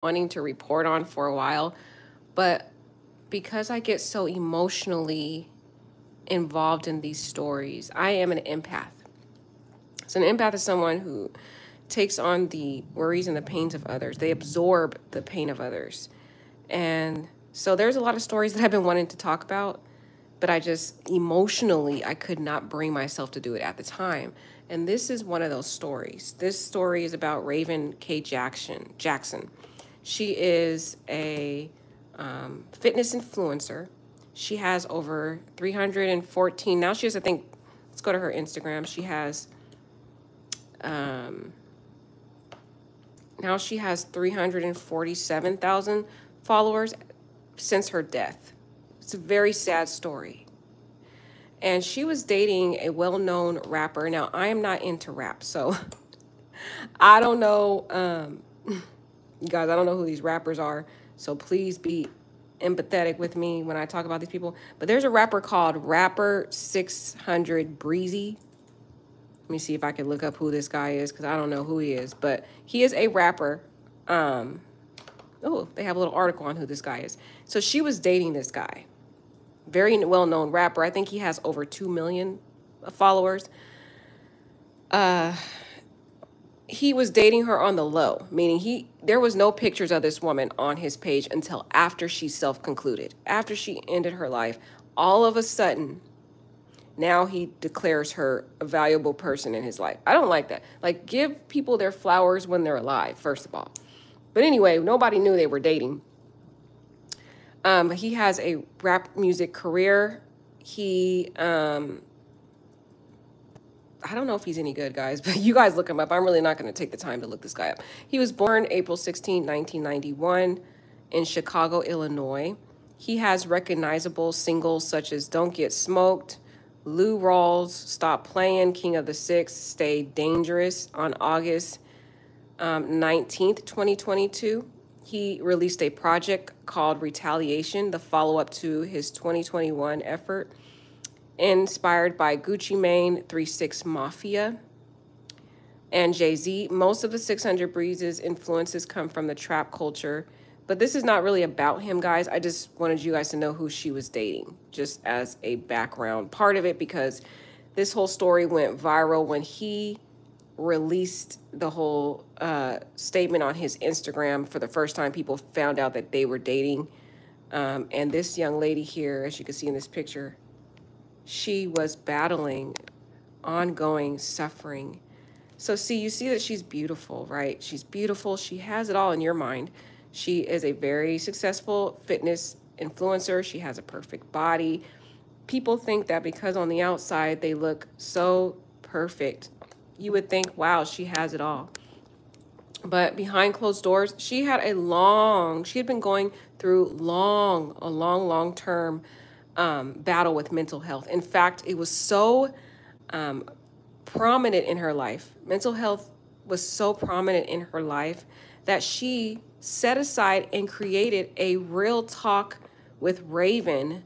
wanting to report on for a while, but because I get so emotionally involved in these stories, I am an empath. So, an empath is someone who takes on the worries and the pains of others, they absorb the pain of others. And so, there's a lot of stories that I've been wanting to talk about, but I just emotionally, I could not bring myself to do it at the time. And this is one of those stories. This story is about Raven K. Jackson. She is a fitness influencer. She has over 314. Now she has, I think, let's go to her Instagram. Um, Now she has 347,000 followers since her death. It's a very sad story. And she was dating a well-known rapper. Now, I am not into rap, so I don't know, you guys, I don't know who these rappers are, so please be empathetic with me when I talk about these people. But there's a rapper called Rapper 600 Breezy. Let me see if I can look up who this guy is, because I don't know who he is, but he is a rapper. Oh, they have a little article on who this guy is. So she was dating this guy, very well-known rapper. I think he has over 2 million followers. He was dating her on the low, meaning there was no pictures of this woman on his page until after she self-concluded. After she ended her life, all of a sudden, now he declares her a valuable person in his life. I don't like that. Like, give people their flowers when they're alive, first of all. But anyway, nobody knew they were dating. He has a rap music career. I don't know if he's any good, guys, but you guys look him up. I'm really not going to take the time to look this guy up. He was born April 16, 1991 in Chicago, Illinois. He has recognizable singles such as Don't Get Smoked, Lou Rawls, Stop Playing, King of the Six, Stay Dangerous on August 19th, 2022. He released a project called Retaliation, the follow-up to his 2021 effort, inspired by Gucci Mane, 3-6 Mafia, and Jay-Z. Most of the 600 Breezes influences come from the trap culture, but this is not really about him, guys. I just wanted you guys to know who she was dating, just as a background part of it, because this whole story went viral when he released the whole statement on his Instagram. For the first time, people found out that they were dating. And this young lady here, as you can see in this picture, she was battling ongoing suffering. So see, you see that she's beautiful, right? She's beautiful. She has it all in your mind. She is a very successful fitness influencer. She has a perfect body. People think that because on the outside they look so perfect, you would think, wow, she has it all. But behind closed doors, she had been going through a long-term battle with mental health. In fact, it was so prominent in her life. Mental health was so prominent in her life that she set aside and created a Real Talk with Raven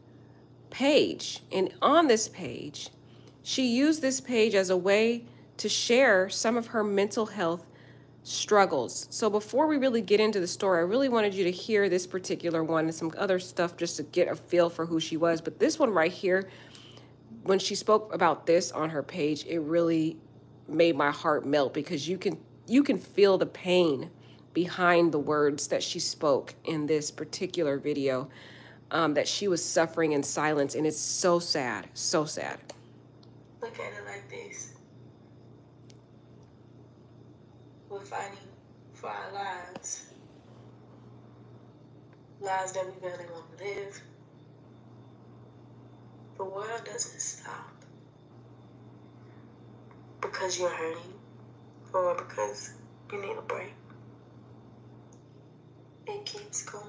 page. And on this page, she used this page as a way to share some of her mental health struggles. So before we really get into the story, I really wanted you to hear this particular one and some other stuff just to get a feel for who she was. But this one right here, when she spoke about this on her page, it really made my heart melt, because you can feel the pain behind the words that she spoke in this particular video, that she was suffering in silence. And it's so sad, so sad. Look at it like this. We're fighting for our lives. Lives that we really want to live. The world doesn't stop because you're hurting or because you need a break. It keeps going.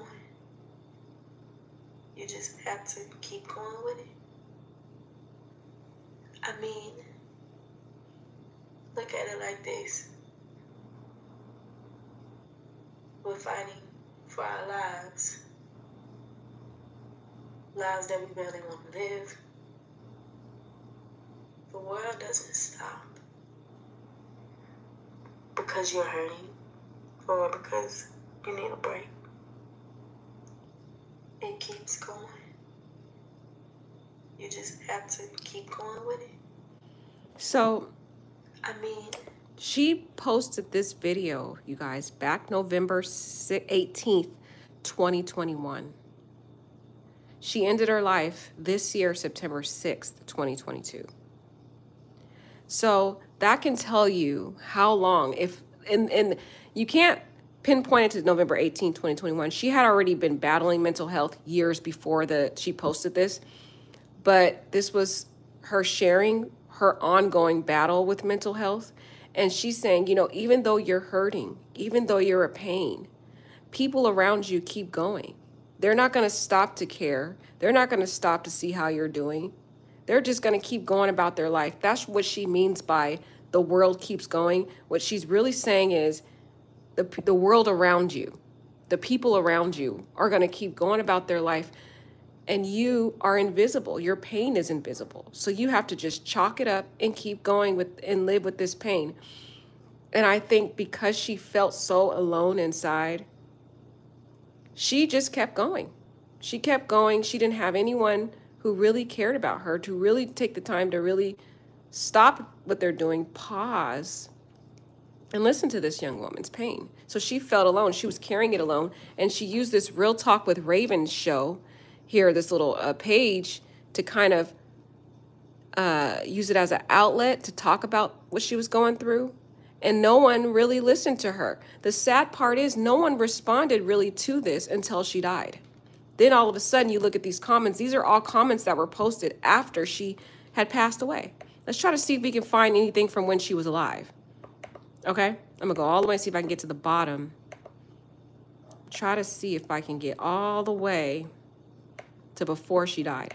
You just have to keep going with it. I mean, look at it like this. We're fighting for our lives. Lives that we really want to live. The world doesn't stop because you're hurting or because You need a break. It keeps going. You just have to keep going with it. So, I mean, she posted this video, you guys, back November 18th, 2021. She ended her life this year, September 6th, 2022. So that can tell you how long, and you can't pinpoint it to November 18th, 2021. She had already been battling mental health years before she posted this, but this was her sharing her ongoing battle with mental health. And she's saying, even though you're hurting, even though you're in pain, people around you keep going. They're not going to stop to care. They're not going to stop to see how you're doing. They're just going to keep going about their life. That's what she means by the world keeps going. What she's really saying is the world around you, the people around you are going to keep going about their life, and you are invisible. Your pain is invisible. So you have to just chalk it up and keep going and live with this pain. And I think because she felt so alone inside, she just kept going. She kept going. She didn't have anyone who really cared about her to really take the time to really stop what they're doing, pause, and listen to this young woman's pain. So she felt alone. She was carrying it alone. And she used this Real Talk with Raven show here, this little page, to kind of use it as an outlet to talk about what she was going through. And no one really listened to her. The sad part is no one responded really to this until she died. Then all of a sudden you look at these comments. These are all comments that were posted after she had passed away. Let's try to see if we can find anything from when she was alive. Okay? I'm going to go all the way, see if I can get to the bottom. Try to see if I can get all the way to before she died.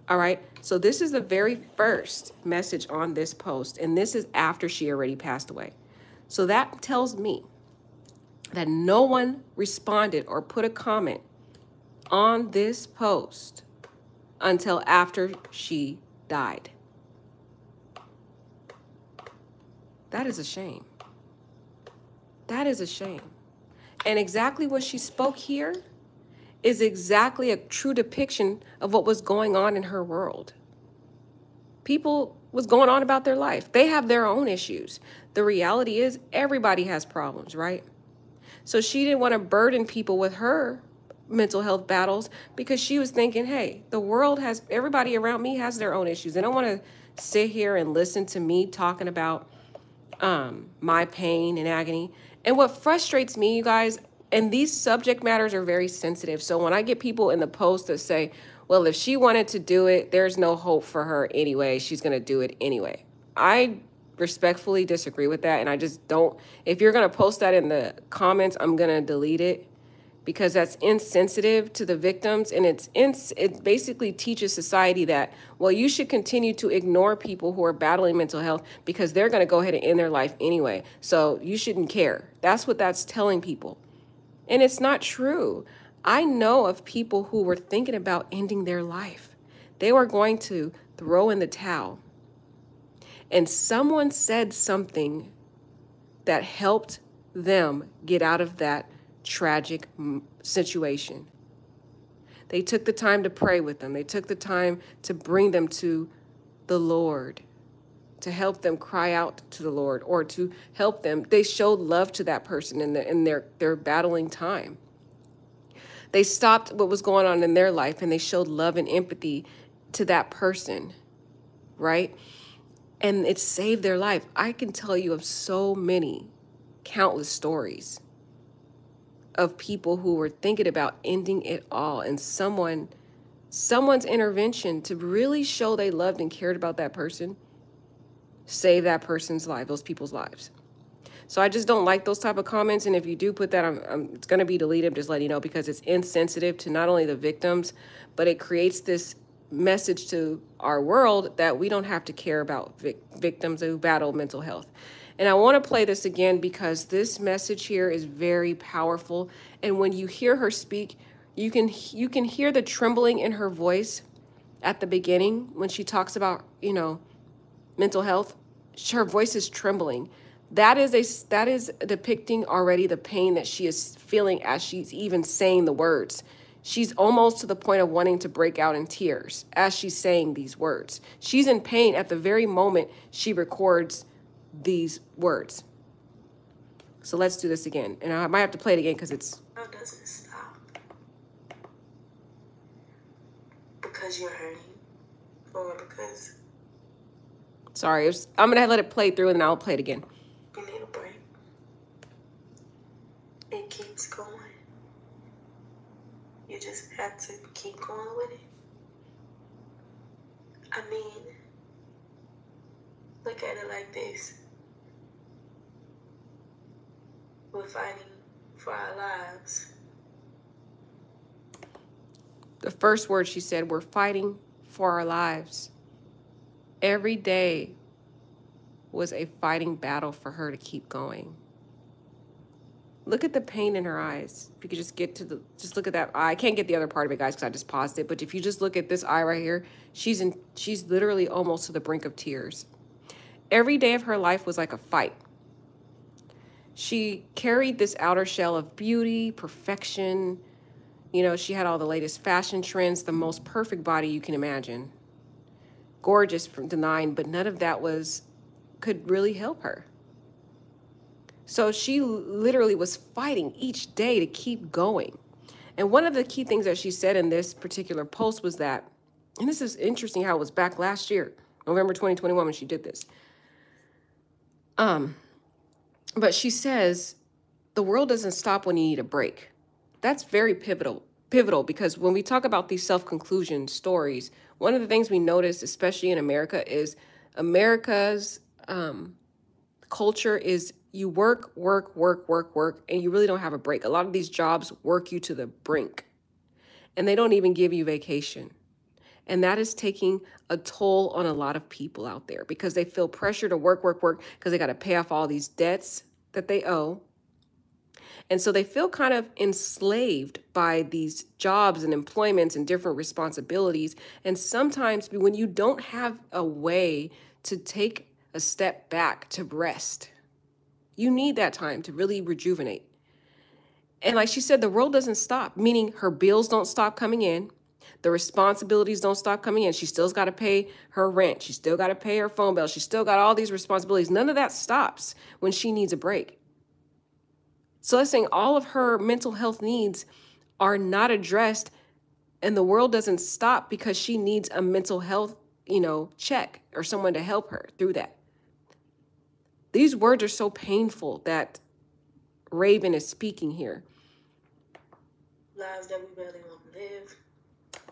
All right? So this is the very first message on this post, and this is after she already passed away. So that tells me that no one responded or put a comment on this post until after she died. That is a shame. That is a shame. And exactly what she spoke here is exactly a true depiction of what was going on in her world. People was going on about their life. They have their own issues. The reality is everybody has problems, right? So she didn't want to burden people with her mental health battles because she was thinking, hey, the world has, everybody around me has their own issues. They don't want to sit here and listen to me talking about my pain and agony. And what frustrates me, you guys, and these subject matters are very sensitive. So when I get people in the post that say, well, if she wanted to do it, there's no hope for her anyway. She's going to do it anyway. I respectfully disagree with that. And I just don't, if you're going to post that in the comments, I'm going to delete it because that's insensitive to the victims. And it basically teaches society that, well, you should continue to ignore people who are battling mental health because they're going to go ahead and end their life anyway. So you shouldn't care. That's what that's telling people. And it's not true. I know of people who were thinking about ending their life. They were going to throw in the towel. And someone said something that helped them get out of that tragic situation. They took the time to pray with them. They took the time to bring them to the Lord, to help them cry out to the Lord, or to help them. They showed love to that person in their battling time. They stopped what was going on in their life and they showed love and empathy to that person, right? And it saved their life. I can tell you of so many, countless stories of people who were thinking about ending it all, and someone's intervention to really show they loved and cared about that person save that person's life, those people's lives. So I just don't like those type of comments. And if you do put that, it's going to be deleted. Just letting you know, because it's insensitive to not only the victims, but it creates this message to our world that we don't have to care about victims who battle mental health. And I want to play this again because this message here is very powerful. And when you hear her speak, you can hear the trembling in her voice at the beginning when she talks about, mental health. Her voice is trembling. That is depicting already the pain that she is feeling as she's even saying the words. She's almost to the point of wanting to break out in tears as she's saying these words. She's in pain at the very moment she records these words. So let's do this again. And I might have to play it again because it's... It doesn't stop. Because you're hurting. Or because... Sorry, I'm going to let it play through and then I'll play it again. You need a break. It keeps going. You just have to keep going with it. I mean, look at it like this. We're fighting for our lives. The first word she said, we're fighting for our lives. Every day was a fighting battle for her to keep going. Look at the pain in her eyes. If you could just get to just look at that eye. I can't get the other part of it, guys, because I just paused it. But if you just look at this eye right here, she's literally almost to the brink of tears. Every day of her life was like a fight. She carried this outer shell of beauty, perfection. You know, she had all the latest fashion trends, the most perfect body you can imagine. Gorgeous from the nine, but none of that could really help her. So she literally was fighting each day to keep going. And one of the key things that she said in this particular post was that, and this is interesting how it was back last year, November 2021, when she did this. But she says, the world doesn't stop when you need a break. That's very pivotal because when we talk about these self-conclusion stories, one of the things we notice, especially in America, is America's culture is you work, and you really don't have a break. A lot of these jobs work you to the brink, and they don't even give you vacation. And that is taking a toll on a lot of people out there because they feel pressure to work because they got to pay off all these debts that they owe. And so they feel kind of enslaved by these jobs and employments and different responsibilities. And sometimes when you don't have a way to take a step back to rest, you need that time to really rejuvenate. And like she said, the world doesn't stop, meaning her bills don't stop coming in. The responsibilities don't stop coming in. She still's got to pay her rent. She still got to pay her phone bill. She still got all these responsibilities. None of that stops when she needs a break. So that's saying all of her mental health needs are not addressed, and the world doesn't stop because she needs a mental health, check or someone to help her through that. These words are so painful that Raven is speaking here. Lives that we barely want to live.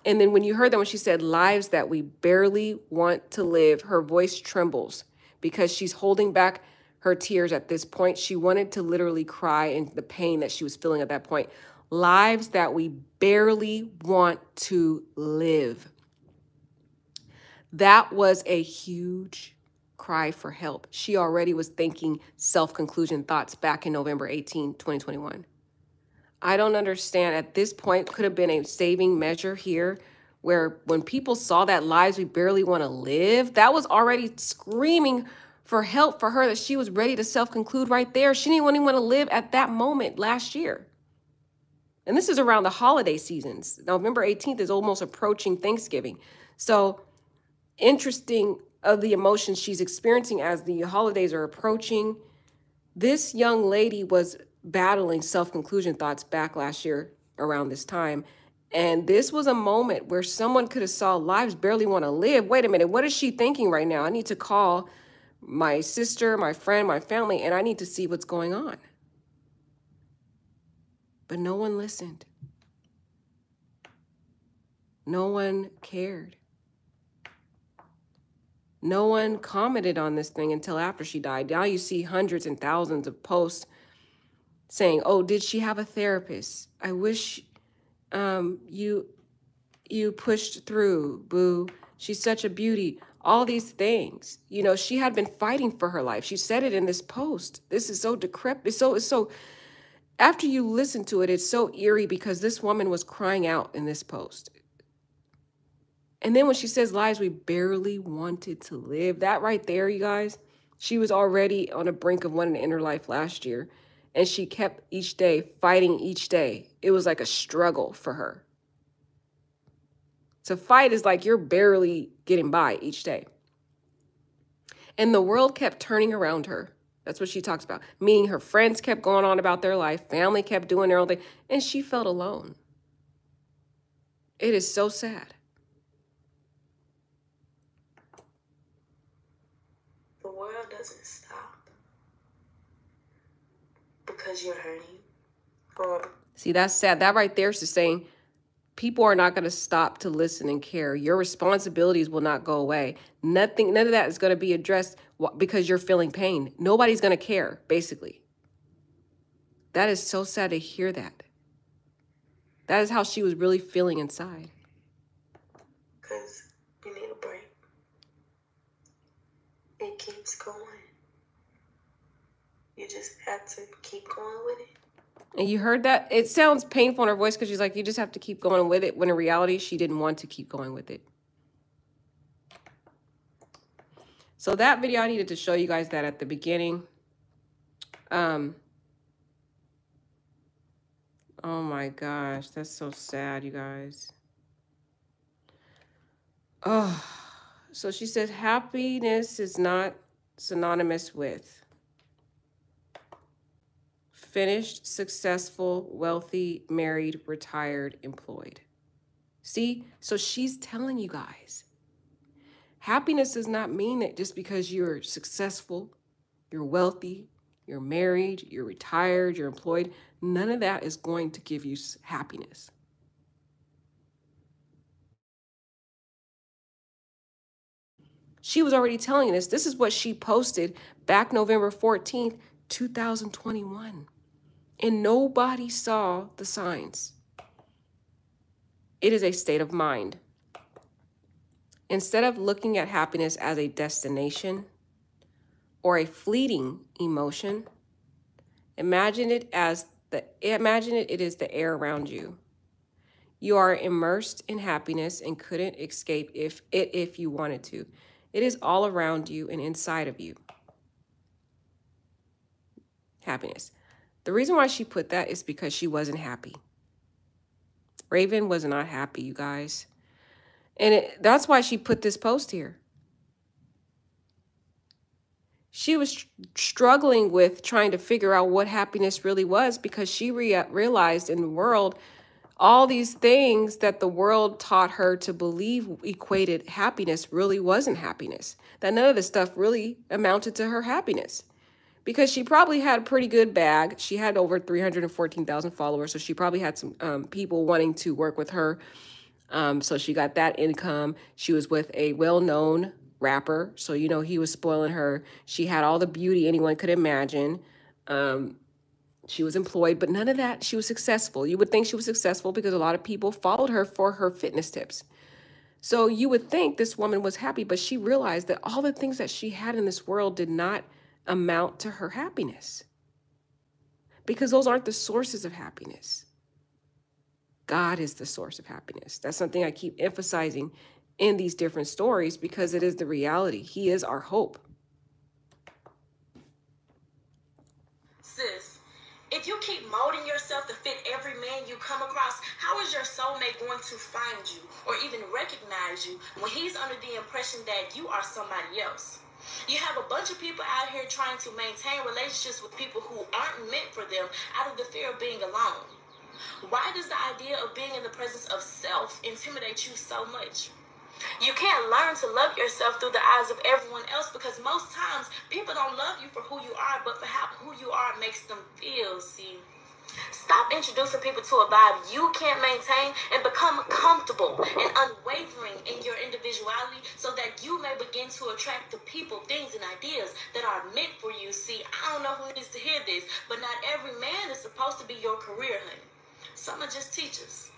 And then when you heard that, when she said lives that we barely want to live, her voice trembles because she's holding back her tears at this point. She wanted to literally cry in the pain that she was feeling at that point. Lives that we barely want to live. That was a huge cry for help. She already was thinking self-conclusion thoughts back in November 18, 2021. I don't understand. At this point, could have been a saving measure here where when people saw that lives we barely want to live, that was already screaming for help for her, that she was ready to self-conclude right there. She didn't even want to live at that moment last year. And this is around the holiday seasons. November 18th is almost approaching Thanksgiving. So interesting of the emotions she's experiencing as the holidays are approaching. This young lady was battling self-conclusion thoughts back last year around this time. And this was a moment where someone could have saw lives barely want to live. Wait a minute, what is she thinking right now? I need to call my sister, my friend, my family, and I need to see what's going on. But no one listened. No one cared. No one commented on this thing until after she died. Now you see hundreds and thousands of posts saying, oh, did she have a therapist? I wish you pushed through, boo. She's such a beauty. All these things. She had been fighting for her life. She said it in this post. This is so decrepit. It's so after you listen to it, it's so eerie because this woman was crying out in this post. And then when she says lives we barely wanted to live, that right there, you guys, She was already on the brink of wanting to end her life last year, and she kept each day fighting each day. It was like a struggle for her. To fight is like you're barely getting by each day. And the world kept turning around her. That's what she talks about. Meaning her friends kept going on about their life, family kept doing their own thing, and she felt alone. It is so sad. The world doesn't stop because you're hurting. Or See, that's sad. That right there is just saying people are not going to stop to listen and care. Your responsibilities will not go away. None of that is going to be addressed because you're feeling pain. Nobody's going to care, basically. That is so sad to hear that. That is how she was really feeling inside. because you need a break. It keeps going. You just have to keep going with it. And you heard that? It sounds painful in her voice because she's like, you just have to keep going with it, when in reality, she didn't want to keep going with it. So that video, I needed to show you guys that at the beginning. Oh my gosh, that's so sad, you guys. Oh, so she said, happiness is not synonymous with finished, successful, wealthy, married, retired, employed. See, so she's telling you guys, happiness does not mean that just because you're successful, you're wealthy, you're married, you're retired, you're employed, none of that is going to give you happiness. She was already telling us, this is what she posted back November 14th, 2021. And nobody saw the signs. It is a state of mind. Instead of looking at happiness as a destination or a fleeting emotion, imagine it is the air around you. You are immersed in happiness and couldn't escape if you wanted to. It is all around you and inside of you. Happiness. The reason why she put that is because she wasn't happy. Raven was not happy, you guys. And that's why she put this post here. She was struggling with trying to figure out what happiness really was, because she realized in the world, all these things that the world taught her to believe equated happiness really wasn't happiness. That none of this stuff really amounted to her happiness. Because she probably had a pretty good bag. She had over 314,000 followers, so she probably had some people wanting to work with her. So she got that income. She was with a well-known rapper, so you know he was spoiling her. She had all the beauty anyone could imagine. She was employed, but none of that. She was successful. You would think she was successful because a lot of people followed her for her fitness tips. So you would think this woman was happy, but she realized that all the things that she had in this world did not amount to her happiness, because those aren't the sources of happiness. God is the source of happiness. That's something I keep emphasizing in these different stories, because it is the reality. He is our hope. Sis, if you keep molding yourself to fit every man you come across, how is your soulmate going to find you or even recognize you when he's under the impression that you are somebody else? You have a bunch of people out here trying to maintain relationships with people who aren't meant for them out of the fear of being alone. Why does the idea of being in the presence of self intimidate you so much? You can't learn to love yourself through the eyes of everyone else, because most times people don't love you for who you are, but for who you are makes them feel. See, stop introducing people to a vibe you can't maintain and become comfortable and unwavering in your individuality, so that you may begin to attract the people, things, and ideas that are meant for you. See, I don't know who needs to hear this, but not every man is supposed to be your career, honey. Some are just teachers.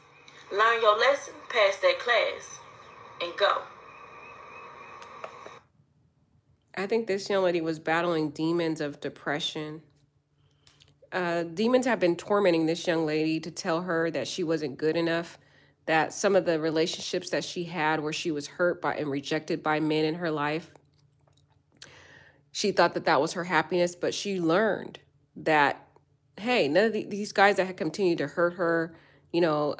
Learn your lesson, pass that class, and go. I think this young lady was battling demons of depression. Demons have been tormenting this young lady to tell her that she wasn't good enough, that some of the relationships that she had where she was hurt by and rejected by men in her life, She thought that that was her happiness, but she learned that, hey, none of these guys that had continued to hurt her, you know,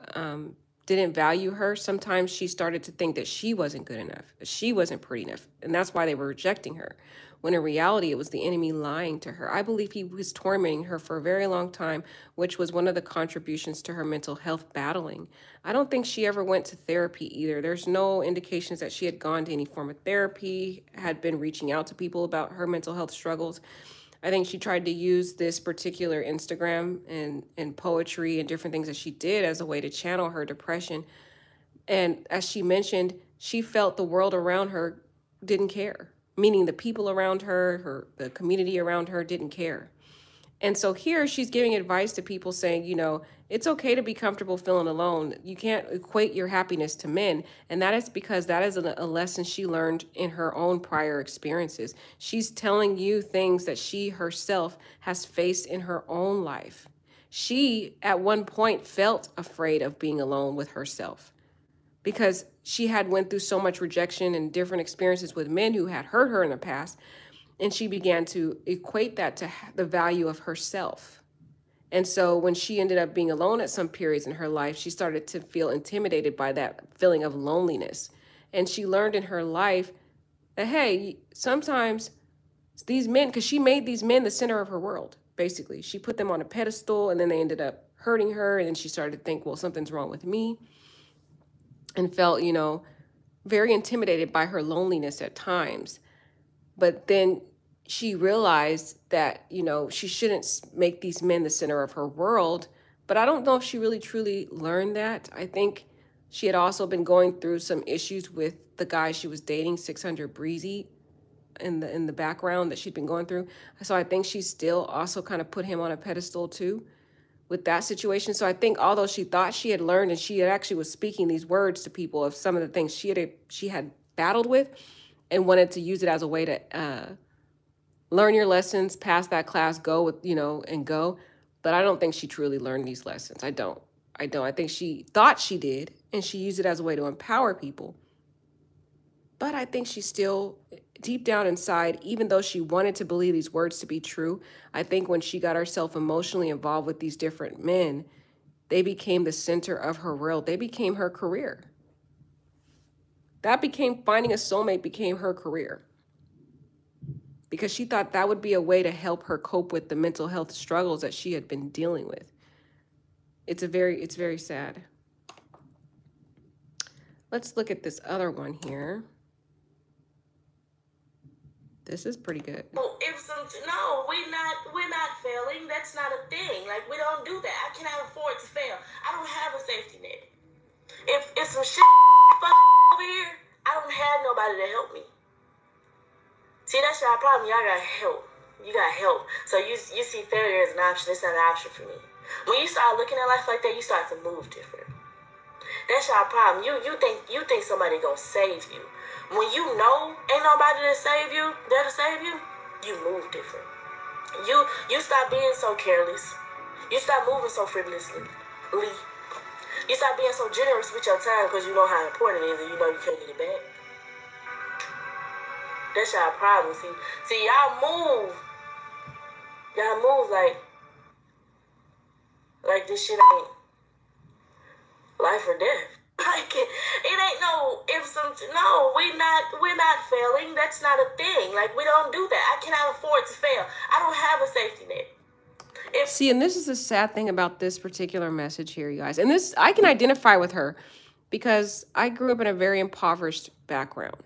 didn't value her. Sometimes she started to think that she wasn't good enough, that she wasn't pretty enough. And that's why they were rejecting her. When in reality, it was the enemy lying to her. I believe he was tormenting her for a very long time, which was one of the contributions to her mental health battling. I don't think she ever went to therapy either. There's no indications that she had gone to any form of therapy, had been reaching out to people about her mental health struggles. I think she tried to use this particular Instagram and poetry and different things that she did as a way to channel her depression. And as she mentioned, she felt the world around her didn't care, meaning the people around her, the community around her didn't care. And so here she's giving advice to people saying, you know, it's okay to be comfortable feeling alone. You can't equate your happiness to men. And that is because that is a lesson she learned in her own prior experiences. She's telling you things that she herself has faced in her own life. She, at one point, felt afraid of being alone with herself because she had went through so much rejection and different experiences with men who had hurt her in the past. And she began to equate that to the value of herself. And so when she ended up being alone at some periods in her life, she started to feel intimidated by that feeling of loneliness. And she learned in her life that, hey, sometimes these men, because she made these men the center of her world, basically. She put them on a pedestal and then they ended up hurting her. And then she started to think, well, something's wrong with me. And felt, you know, very intimidated by her loneliness at times. But then she realized that, you know, she shouldn't make these men the center of her world. But I don't know if she really truly learned that. I think she had also been going through some issues with the guy she was dating, 600 Breezy, in the background that she'd been going through. So I think she still also kind of put him on a pedestal too with that situation. So I think although she thought she had learned and she had actually was speaking these words to people of some of the things she had battled with and wanted to use it as a way to learn your lessons, pass that class, go with, you know, and go. But I don't think she truly learned these lessons. I don't. I think she thought she did, and she used it as a way to empower people. But I think she still, deep down inside, even though she wanted to believe these words to be true, I think when she got herself emotionally involved with these different men, they became the center of her world. They became her career. Finding a soulmate became her career. Because she thought that would be a way to help her cope with the mental health struggles that she had been dealing with. It's very sad. Let's look at this other one here. This is pretty good. No, we're not failing. That's not a thing. Like, we don't do that. I cannot afford to fail. I don't have a safety net. If some shit over here, I don't have nobody to help me. See, that's your problem. Y'all got help. You got help. So you see failure as an option. It's not an option for me. When you start looking at life like that, you start to move different. That's your problem. You think somebody gonna save you. When you know ain't nobody to save you, there to save you, you move different. You stop being so careless. You stop moving so frivolously. You stop being so generous with your time because you know how important it is and you know you can't get it back. That's y'all problem. See, y'all move like this shit ain't life or death. Like it ain't no ifs and no. We're not failing. That's not a thing. Like, we don't do that. I cannot afford to fail. I don't have a safety net. See, and this is the sad thing about this particular message here, you guys. And this, I can identify with her because I grew up in a very impoverished background.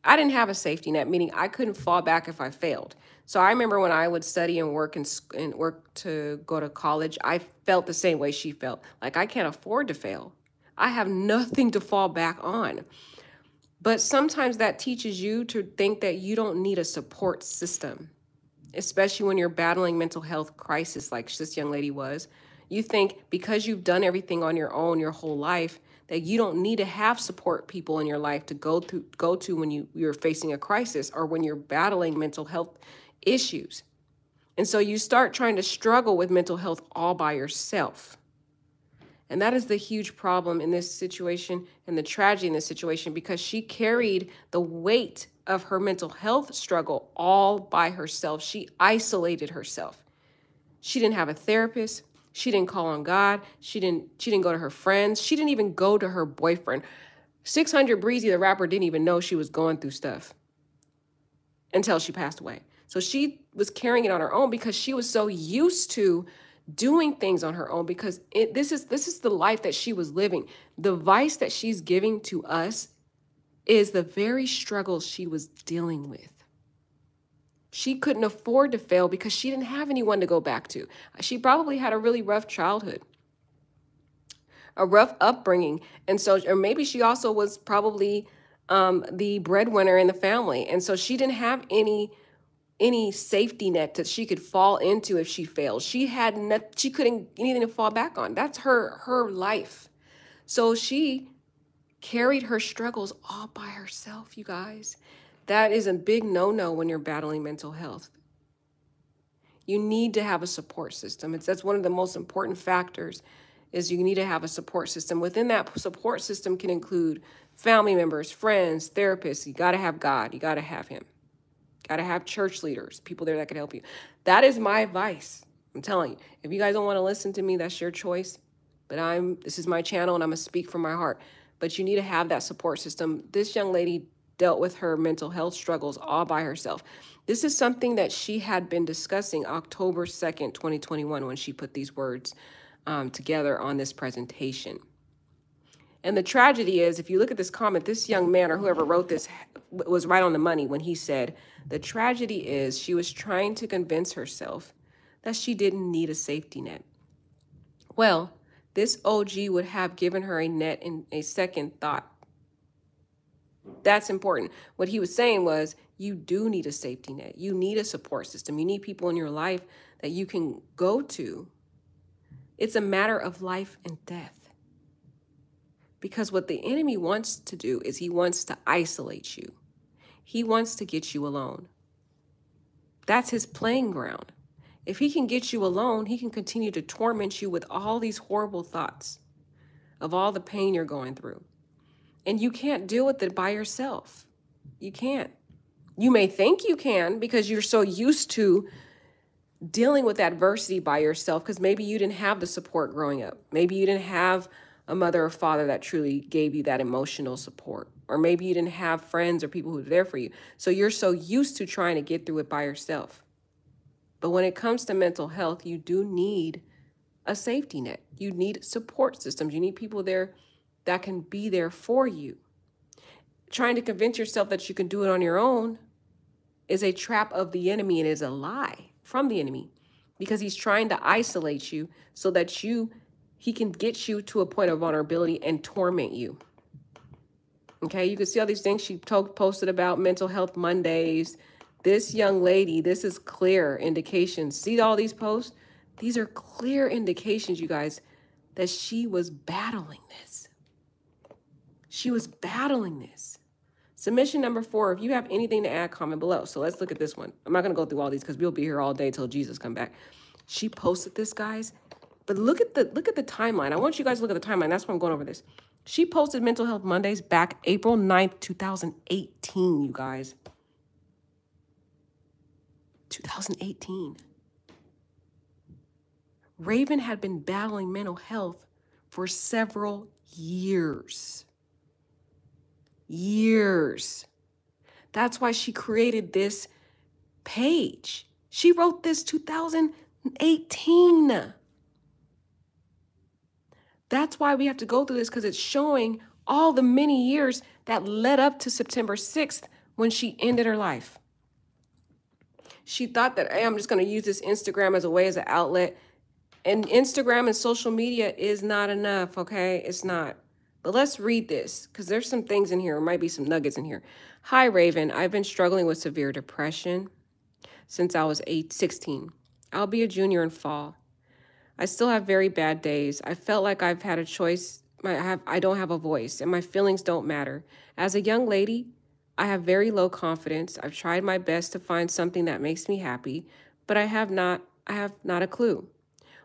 I didn't have a safety net, meaning I couldn't fall back if I failed. So I remember when I would study and work and work to go to college, I felt the same way she felt. Like, I can't afford to fail. I have nothing to fall back on. But sometimes that teaches you to think that you don't need a support system, especially when you're battling mental health crisis like this young lady was. You think because you've done everything on your own your whole life that you don't need to have support people in your life to go to when you're facing a crisis or when you're battling mental health issues. And so you start trying to struggle with mental health all by yourself. And that is the huge problem in this situation and the tragedy in this situation, because she carried the weight of her mental health struggle all by herself. She isolated herself. She didn't have a therapist. She didn't call on God. She didn't go to her friends. She didn't even go to her boyfriend. 600 Breezy, the rapper, didn't even know she was going through stuff until she passed away. So she was carrying it on her own because she was so used to doing things on her own, because this is the life that she was living. The advice that she's giving to us is the very struggles she was dealing with. She couldn't afford to fail because she didn't have anyone to go back to. She probably had a really rough childhood, a rough upbringing. And so, or maybe she also was probably the breadwinner in the family. And so she didn't have any safety net that she could fall into if she failed. She couldn't anything to fall back on. That's her life. So she carried her struggles all by herself, you guys. That is a big no-no when you're battling mental health. You need to have a support system. That's one of the most important factors, is you need to have a support system. Within that support system can include family members, friends, therapists. You got to have God. You got to have him. Got to have church leaders, people there that can help you. That is my advice. I'm telling you, if you guys don't want to listen to me, that's your choice. But this is my channel and I'm going to speak from my heart. But you need to have that support system. This young lady dealt with her mental health struggles all by herself. This is something that she had been discussing October 2nd, 2021, when she put these words together on this presentation. And the tragedy is, if you look at this comment, this young man or whoever wrote this was right on the money when he said, the tragedy is she was trying to convince herself that she didn't need a safety net. Well, this OG would have given her a net in a second thought. That's important. What he was saying was, you do need a safety net. You need a support system. You need people in your life that you can go to. It's a matter of life and death. Because what the enemy wants to do is he wants to isolate you. He wants to get you alone. That's his playing ground. If he can get you alone, he can continue to torment you with all these horrible thoughts of all the pain you're going through. And you can't deal with it by yourself. You can't. You may think you can because you're so used to dealing with adversity by yourself, because maybe you didn't have the support growing up. Maybe you didn't have a mother or father that truly gave you that emotional support. Or maybe you didn't have friends or people who were there for you. So you're so used to trying to get through it by yourself. But when it comes to mental health, you do need a safety net. You need support systems. You need people there that can be there for you. Trying to convince yourself that you can do it on your own is a trap of the enemy and is a lie from the enemy, because he's trying to isolate you so that he can get you to a point of vulnerability and torment you. Okay, you can see all these things she posted about mental health Mondays. This young lady, this is clear indications. See all these posts? These are clear indications, you guys, that she was battling this. She was battling this. Submission number 4, if you have anything to add, comment below. So let's look at this one. I'm not going to go through all these because we'll be here all day till Jesus come back. She posted this, guys. But look at the timeline. I want you guys to look at the timeline. That's why I'm going over this. She posted Mental Health Mondays back April 9th, 2018, you guys. 2018. Raven had been battling mental health for several years. Years. That's why she created this page. She wrote this 2018. That's why we have to go through this, because it's showing all the many years that led up to September 6th when she ended her life. She thought that, hey, I'm just going to use this Instagram as a way, as an outlet. And Instagram and social media is not enough, okay? It's not. But let's read this, because there's some things in here. There might be some nuggets in here. Hi, Raven. I've been struggling with severe depression since I was 16. I'll be a junior in fall. I still have very bad days. I felt like I've had a choice. I don't have a voice, and my feelings don't matter. As a young lady, I have very low confidence. I've tried my best to find something that makes me happy, but I have not a clue.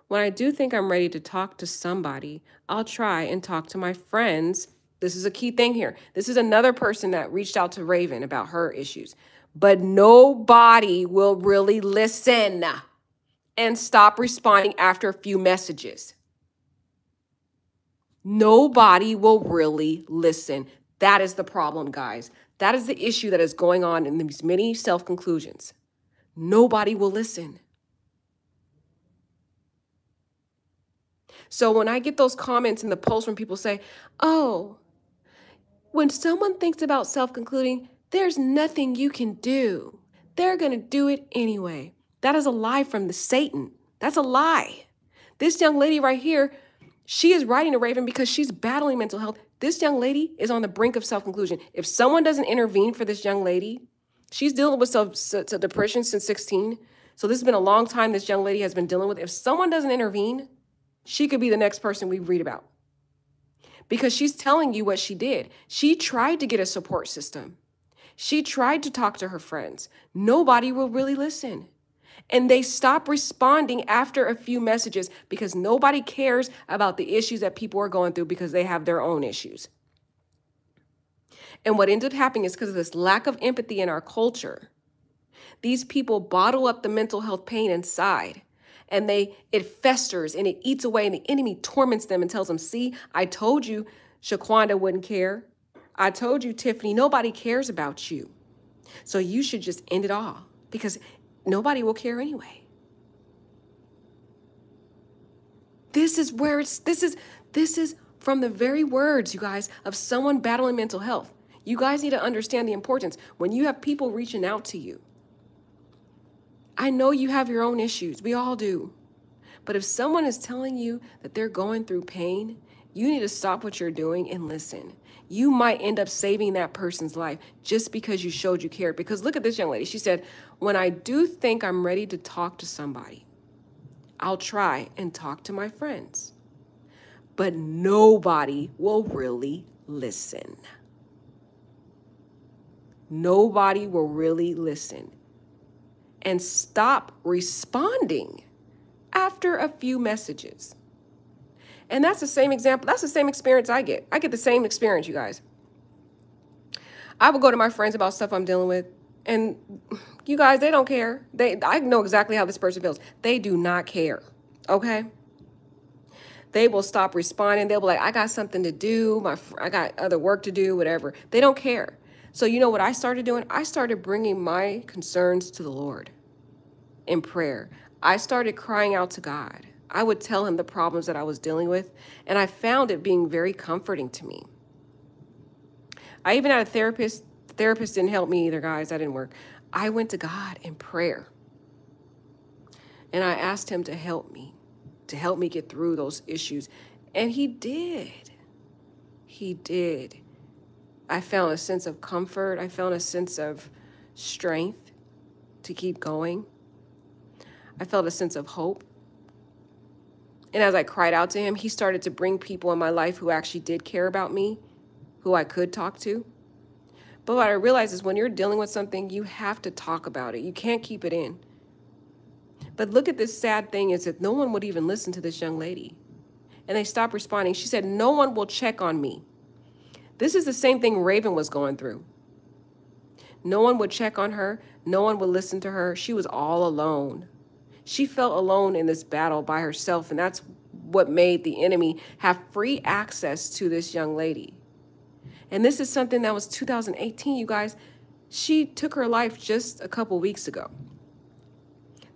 When I do think I'm ready to talk to somebody, I'll try and talk to my friends This is a key thing here. This is another person that reached out to Raven about her issues. But nobody will really listen and stop responding after a few messages. Nobody will really listen. That is the problem, guys. That is the issue that is going on in these many self-conclusions. Nobody will listen. So when I get those comments in the post when people say, oh, when someone thinks about self-concluding, there's nothing you can do. They're going to do it anyway. That is a lie from the Satan. That's a lie. This young lady right here, she is writing to Raven because she's battling mental health. This young lady is on the brink of self-conclusion. If someone doesn't intervene for this young lady, she's dealing with depression since 16. So this has been a long time this young lady has been dealing with. If someone doesn't intervene, she could be the next person we read about. Because she's telling you what she did. She tried to get a support system. She tried to talk to her friends. Nobody will really listen. And they stop responding after a few messages because nobody cares about the issues that people are going through because they have their own issues. And what ended up happening is because of this lack of empathy in our culture, these people bottle up the mental health pain inside. And it festers and it eats away and the enemy torments them and tells them, see, I told you Shaquanda wouldn't care. I told you, Tiffany, nobody cares about you. So you should just end it all because nobody will care anyway. This is from the very words, you guys, of someone battling mental health. You guys need to understand the importance when you have people reaching out to you. I know you have your own issues. We all do. But if someone is telling you that they're going through pain, you need to stop what you're doing and listen. You might end up saving that person's life just because you showed you care. Because look at this young lady. She said, when I do think I'm ready to talk to somebody, I'll try and talk to my friends. But nobody will really listen. Nobody will really listen. And stop responding after a few messages. And that's the same example. That's the same experience I get. I get the same experience, you guys. I will go to my friends about stuff I'm dealing with. And you guys, they don't care. I know exactly how this person feels. They do not care. Okay? They will stop responding. They'll be like, I got something to do. I got other work to do, whatever. They don't care. So you know what I started doing? I started bringing my concerns to the Lord in prayer. I started crying out to God. I would tell him the problems that I was dealing with, and I found it being very comforting to me. I even had a therapist. The therapist didn't help me either, guys. That didn't work. I went to God in prayer, and I asked him to help me get through those issues, and he did. He did. I found a sense of comfort. I found a sense of strength to keep going. I felt a sense of hope. And as I cried out to him, he started to bring people in my life who actually did care about me, who I could talk to. But what I realized is when you're dealing with something, you have to talk about it. You can't keep it in. But look at this sad thing is that no one would even listen to this young lady. And they stopped responding. She said, no one will check on me. This is the same thing Raven was going through. No one would check on her. No one would listen to her. She was all alone. She felt alone in this battle by herself, and that's what made the enemy have free access to this young lady. And this is something that was 2018, you guys. She took her life just a couple weeks ago.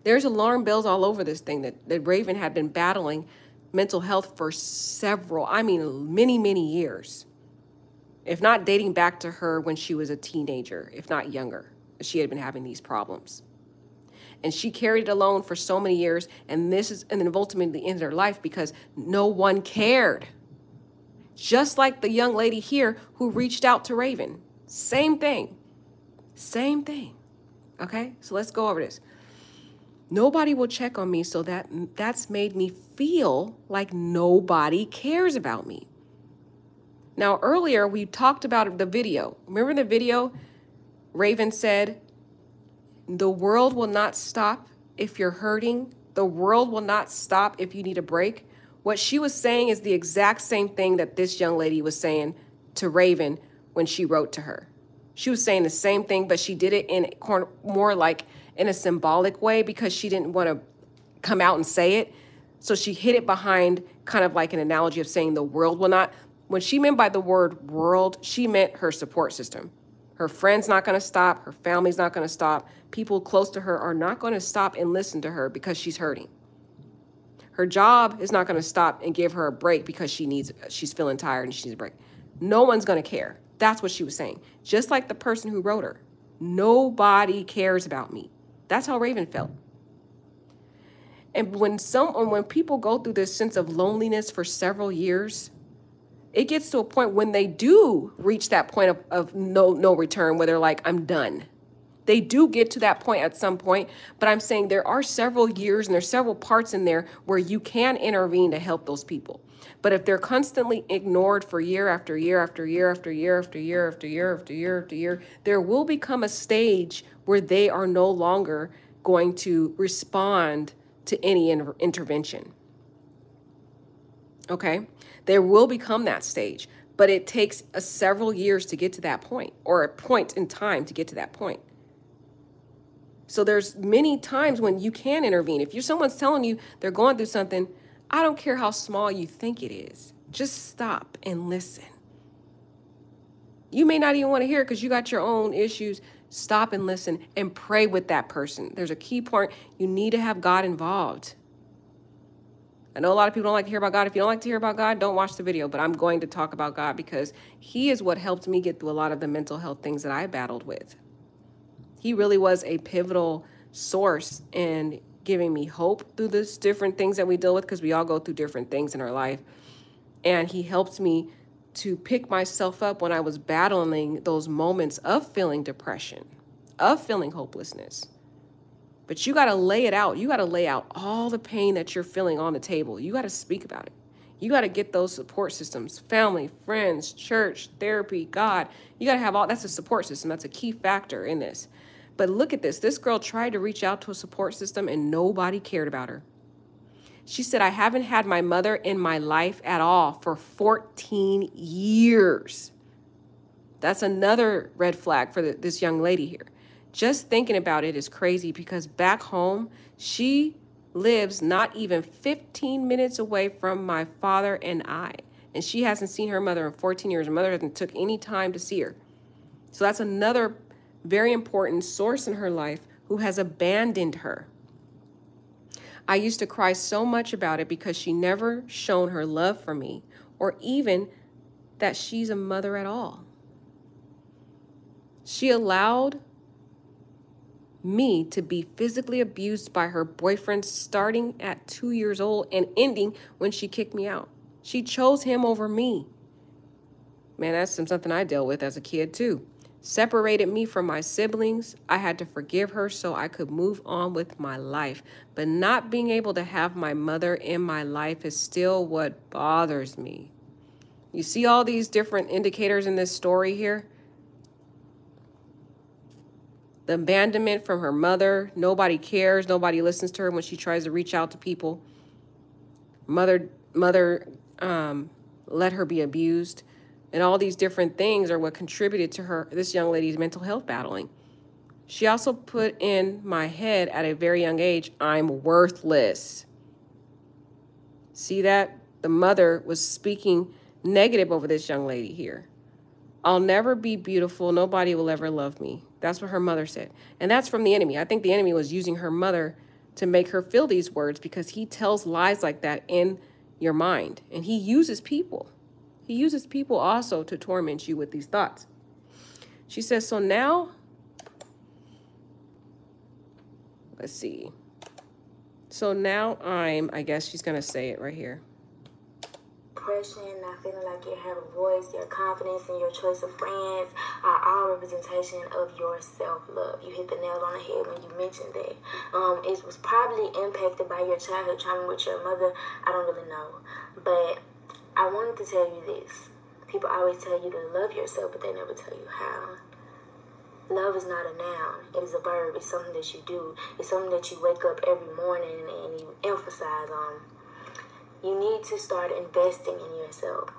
There's alarm bells all over this thing that Raven had been battling mental health for many, many years. If not dating back to her when she was a teenager, if not younger, she had been having these problems. And she carried it alone for so many years, and then ultimately ended her life because no one cared. Just like the young lady here who reached out to Raven. Same thing. Same thing. Okay, so let's go over this. Nobody will check on me, so that's made me feel like nobody cares about me. Now, earlier we talked about the video. Remember the video? Raven said, the world will not stop if you're hurting. The world will not stop if you need a break. What she was saying is the exact same thing that this young lady was saying to Raven when she wrote to her. She was saying the same thing, but she did it in more like in a symbolic way because she didn't want to come out and say it. So she hid it behind kind of like an analogy of saying the world will not. When she meant by the word world, she meant her support system. Her friends not going to stop. Her family's not going to stop. People close to her are not going to stop and listen to her because she's hurting. Her job is not going to stop and give her a break because she's feeling tired and she needs a break. No one's going to care. That's what she was saying. Just like the person who wrote her. Nobody cares about me. That's how Raven felt. And when people go through this sense of loneliness for several years, it gets to a point when they do reach that point of no return, where they're like, I'm done. They do get to that point at some point, but I'm saying there are several years and there's several parts in there where you can intervene to help those people. But if they're constantly ignored for year after year after year after year after year after year after year after year, there will become a stage where they are no longer going to respond to any intervention. Okay? There will become that stage, but it takes several years to get to that point, or a point in time to get to that point. So there's many times when you can intervene. If someone's telling you they're going through something, I don't care how small you think it is. Just stop and listen. You may not even want to hear it because you got your own issues. Stop and listen and pray with that person. There's a key point. You need to have God involved. I know a lot of people don't like to hear about God. If you don't like to hear about God, don't watch the video. But I'm going to talk about God because he is what helped me get through a lot of the mental health things that I battled with. He really was a pivotal source in giving me hope through this different things that we deal with, because we all go through different things in our life. And he helped me to pick myself up when I was battling those moments of feeling depression, of feeling hopelessness. But you got to lay it out. You got to lay out all the pain that you're feeling on the table. You got to speak about it. You got to get those support systems, family, friends, church, therapy, God. You got to have all, that's a support system. That's a key factor in this. But look at this. This girl tried to reach out to a support system and nobody cared about her. She said, I haven't had my mother in my life at all for 14 years. That's another red flag for this young lady here. Just thinking about it is crazy, because back home, she lives not even 15 minutes away from my father and I. And she hasn't seen her mother in 14 years. Her mother hasn't took any time to see her. So that's another very important source in her life who has abandoned her. I used to cry so much about it because she never shown her love for me, or even that she's a mother at all. She allowed me to be physically abused by her boyfriend starting at 2 years old and ending when she kicked me out. She chose him over me. Man, that's something I dealt with as a kid too. Separated me from my siblings. I had to forgive her so I could move on with my life. But not being able to have my mother in my life is still what bothers me. You see all these different indicators in this story here? The abandonment from her mother. Nobody cares. Nobody listens to her when she tries to reach out to people. Mother let her be abused. And all these different things are what contributed to this young lady's mental health battling. She also put in my head at a very young age, I'm worthless. See that? The mother was speaking negative over this young lady here. I'll never be beautiful. Nobody will ever love me. That's what her mother said. And that's from the enemy. I think the enemy was using her mother to make her feel these words, because he tells lies like that in your mind. And he uses people. He uses people also to torment you with these thoughts. She says, so now, let's see. So now I guess she's going to say it right here. Depression, not feeling like you have a voice, your confidence and your choice of friends are all representation of your self-love. You hit the nail on the head when you mentioned that. It was probably impacted by your childhood trauma with your mother. I don't really know. But I wanted to tell you this. People always tell you to love yourself, but they never tell you how. Love is not a noun. It is a verb. It's something that you do. It's something that you wake up every morning and you emphasize on. You need to start investing in yourself.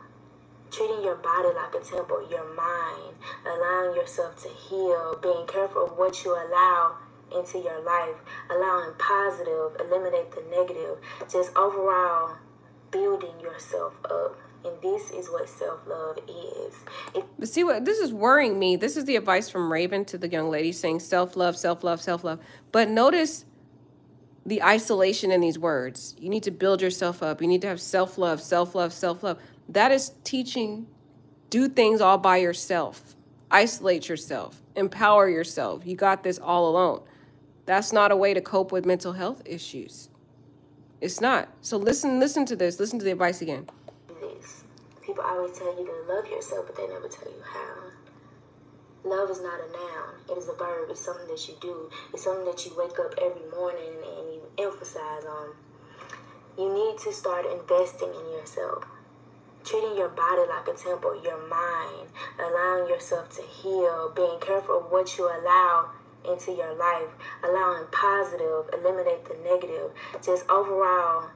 Treating your body like a temple, your mind, allowing yourself to heal, being careful of what you allow into your life, allowing positive, eliminate the negative, just overall building yourself up. And this is what self-love is. But see what this is worrying me. This is the advice from Raven to the young lady saying self-love, self-love, self-love. But notice the isolation in these words. You need to build yourself up. You need to have self-love, self-love, self-love. That is teaching, do things all by yourself. Isolate yourself. Empower yourself. You got this all alone. That's not a way to cope with mental health issues. It's not. So listen to this. Listen to the advice again. People always tell you to love yourself, but they never tell you how. Love is not a noun. It is a verb. It's something that you do. It's something that you wake up every morning and you emphasize on. You need to start investing in yourself. Treating your body like a temple, your mind, allowing yourself to heal, being careful of what you allow into your life, allowing positive, eliminate the negative, just overall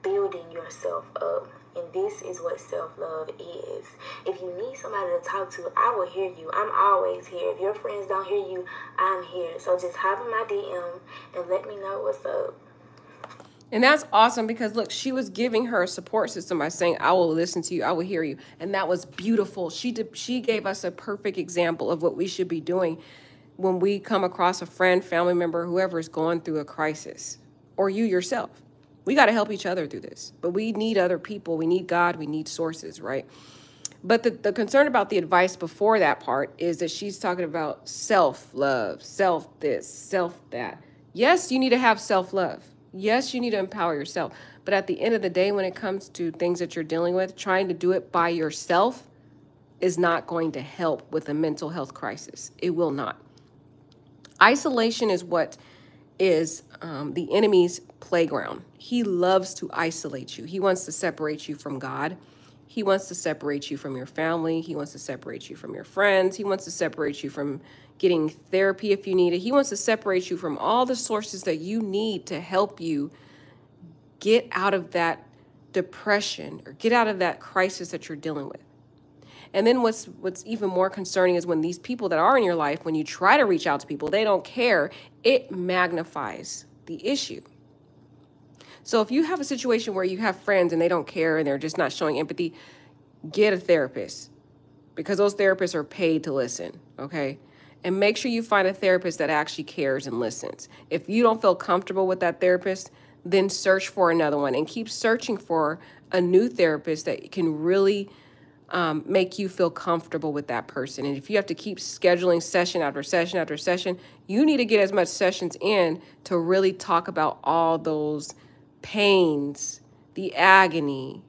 building yourself up. And this is what self-love is. If you need somebody to talk to, I will hear you. I'm always here. If your friends don't hear you, I'm here. So just hop in my DM and let me know what's up. And that's awesome because, look, she was giving her a support system by saying, I will listen to you. I will hear you. And that was beautiful. She gave us a perfect example of what we should be doing when we come across a friend, family member, whoever is going through a crisis, or you yourself. We got to help each other through this. But we need other people. We need God. We need sources, right? But the concern about the advice before that part is that she's talking about self-love, self this, self that. Yes, you need to have self-love. Yes, you need to empower yourself. But at the end of the day, when it comes to things that you're dealing with, trying to do it by yourself is not going to help with a mental health crisis. It will not. Isolation is what is the enemy's playground. He loves to isolate you. He wants to separate you from God. He wants to separate you from your family. He wants to separate you from your friends. He wants to separate you from getting therapy if you need it. He wants to separate you from all the sources that you need to help you get out of that depression or get out of that crisis that you're dealing with. And then what's even more concerning is when these people that are in your life, when you try to reach out to people, they don't care. It magnifies the issue. So if you have a situation where you have friends and they don't care and they're just not showing empathy, get a therapist because those therapists are paid to listen, okay? And make sure you find a therapist that actually cares and listens. If you don't feel comfortable with that therapist, then search for another one and keep searching for a new therapist that can really make you feel comfortable with that person. And if you have to keep scheduling session after session after session, you need to get as much sessions in to really talk about all those pains, the agony,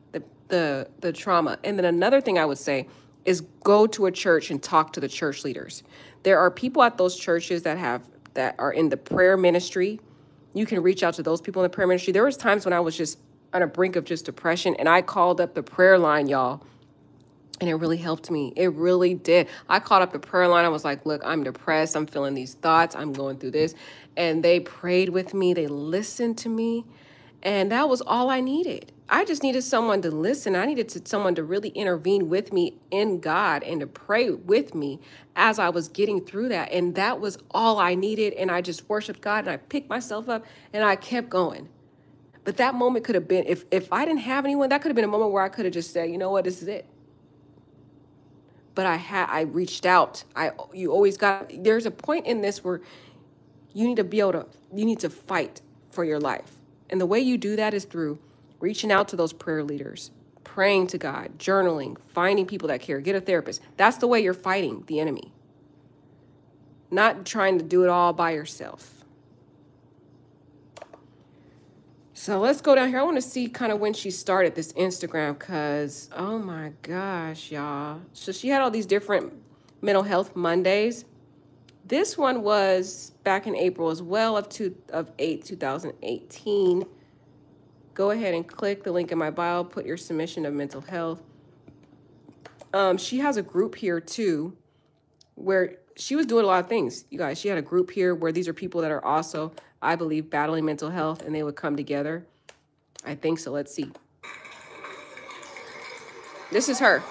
the trauma. And then another thing I would say is go to a church and talk to the church leaders. There are people at those churches that are in the prayer ministry. You can reach out to those people in the prayer ministry. There was times when I was just on a brink of just depression and I called up the prayer line, y'all. And it really helped me. It really did. I called up the prayer line. I was like, look, I'm depressed. I'm feeling these thoughts. I'm going through this. And they prayed with me. They listened to me. And that was all I needed. I just needed someone to listen. I needed someone to really intervene with me in God and to pray with me as I was getting through that. And that was all I needed. And I just worshiped God and I picked myself up and I kept going. But that moment could have been, if I didn't have anyone, that could have been a moment where I could have just said, you know what, this is it. But I reached out. There's a point in this where you need to fight for your life. And the way you do that is through reaching out to those prayer leaders, praying to God, journaling, finding people that care, get a therapist. That's the way you're fighting the enemy. Not trying to do it all by yourself. So let's go down here. I want to see kind of when she started this Instagram because, oh my gosh, y'all. So she had all these different mental health Mondays. This one was back in April as well of 2018. Go ahead and click the link in my bio. Put your submission of mental health. She has a group here too where she was doing a lot of things. You guys, she had a group here where these are people that are also, I believe, battling mental health, and they would come together. I think so. Let's see. This is her.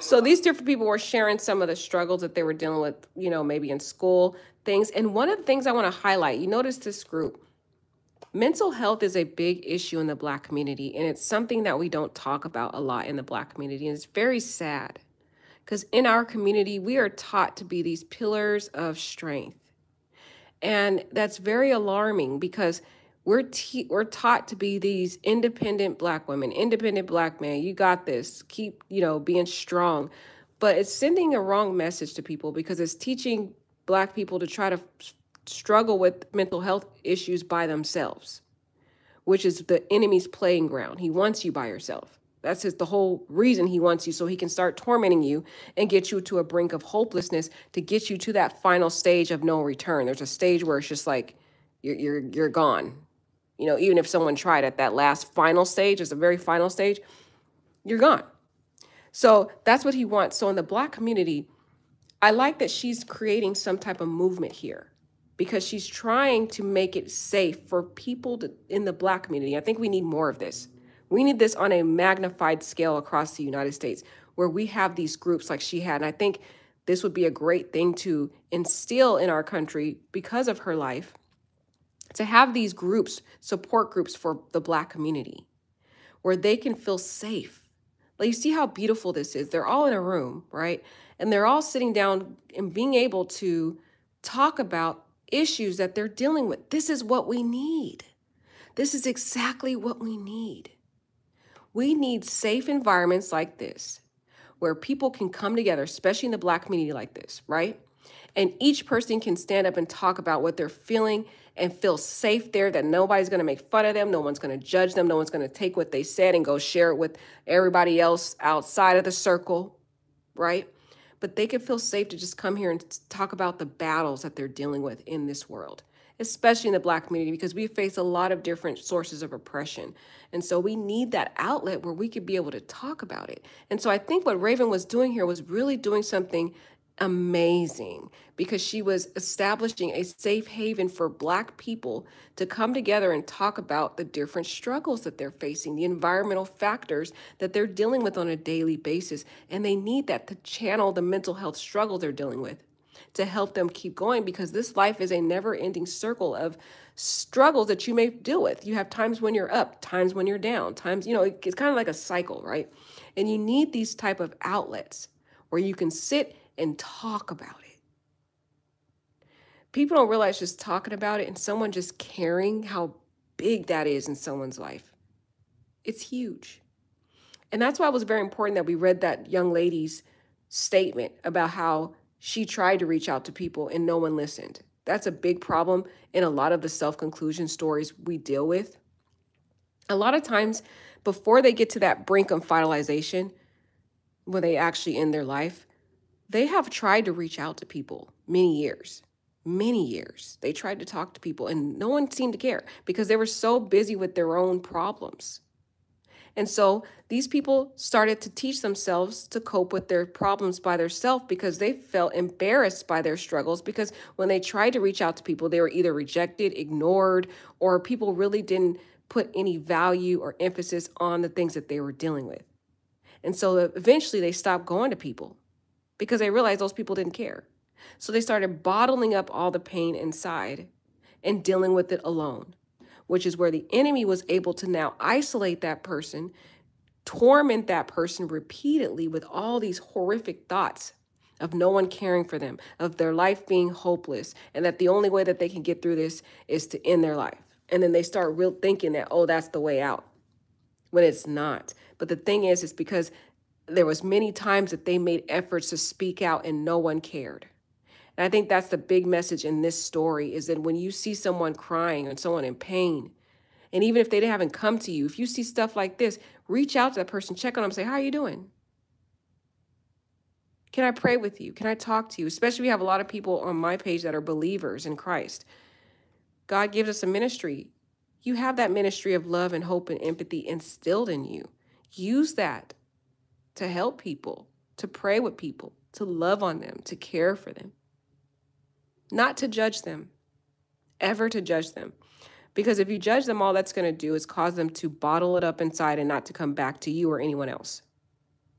So these different people were sharing some of the struggles that they were dealing with, you know, maybe in school, things. And one of the things I want to highlight, you notice this group, mental health is a big issue in the Black community, and it's something that we don't talk about a lot in the Black community. And it's very sad because in our community, we are taught to be these pillars of strength. And that's very alarming because we're taught to be these independent Black women, independent Black men. You got this. Keep, you know, being strong. But it's sending a wrong message to people because it's teaching Black people to try to struggle with mental health issues by themselves, which is the enemy's playing ground. He wants you by yourself. That's the whole reason he wants you, so he can start tormenting you and get you to a brink of hopelessness to get you to that final stage of no return. There's a stage where it's just like you're gone. You know, even if someone tried at that last final stage, it's a very final stage, you're gone. So that's what he wants. So in the Black community, I like that she's creating some type of movement here because she's trying to make it safe for people in the Black community. I think we need more of this. We need this on a magnified scale across the United States where we have these groups like she had. And I think this would be a great thing to instill in our country because of her life, to have these groups, support groups for the Black community where they can feel safe. Like, you see how beautiful this is. They're all in a room, right? And they're all sitting down and being able to talk about issues that they're dealing with. This is what we need. This is exactly what we need. We need safe environments like this where people can come together, especially in the Black community like this, right? And each person can stand up and talk about what they're feeling and feel safe there, that nobody's going to make fun of them. No one's going to judge them. No one's going to take what they said and go share it with everybody else outside of the circle, right? But they can feel safe to just come here and talk about the battles that they're dealing with in this world, especially in the Black community, because we face a lot of different sources of oppression. And so we need that outlet where we could be able to talk about it. And so I think what Raven was doing here was really doing something amazing because she was establishing a safe haven for Black people to come together and talk about the different struggles that they're facing, the environmental factors that they're dealing with on a daily basis. And they need that to channel the mental health struggles they're dealing with, to help them keep going, because this life is a never-ending circle of struggles that you may deal with. You have times when you're up, times when you're down, times, you know, it's kind of like a cycle, right? And you need these type of outlets where you can sit and talk about it. People don't realize just talking about it and someone just caring how big that is in someone's life. It's huge. And that's why it was very important that we read that young lady's statement about how she tried to reach out to people and no one listened. That's a big problem in a lot of the self-conclusion stories we deal with. A lot of times before they get to that brink of finalization, when they actually end their life, they have tried to reach out to people many years. They tried to talk to people and no one seemed to care because they were so busy with their own problems. And so these people started to teach themselves to cope with their problems by themselves because they felt embarrassed by their struggles, because when they tried to reach out to people, they were either rejected, ignored, or people really didn't put any value or emphasis on the things that they were dealing with. And so eventually they stopped going to people because they realized those people didn't care. So they started bottling up all the pain inside and dealing with it alone, which is where the enemy was able to now isolate that person, torment that person repeatedly with all these horrific thoughts of no one caring for them, of their life being hopeless, and that the only way that they can get through this is to end their life. And then they start thinking that, oh, that's the way out, when it's not. But the thing is, it's because there was many times that they made efforts to speak out and no one cared. And I think that's the big message in this story, is that when you see someone crying and someone in pain, and even if they haven't come to you, if you see stuff like this, reach out to that person, check on them, say, how are you doing? Can I pray with you? Can I talk to you? Especially we have a lot of people on my page that are believers in Christ. God gives us a ministry. You have that ministry of love and hope and empathy instilled in you. Use that to help people, to pray with people, to love on them, to care for them. Not to judge them, ever to judge them. Because if you judge them, all that's going to do is cause them to bottle it up inside and not to come back to you or anyone else,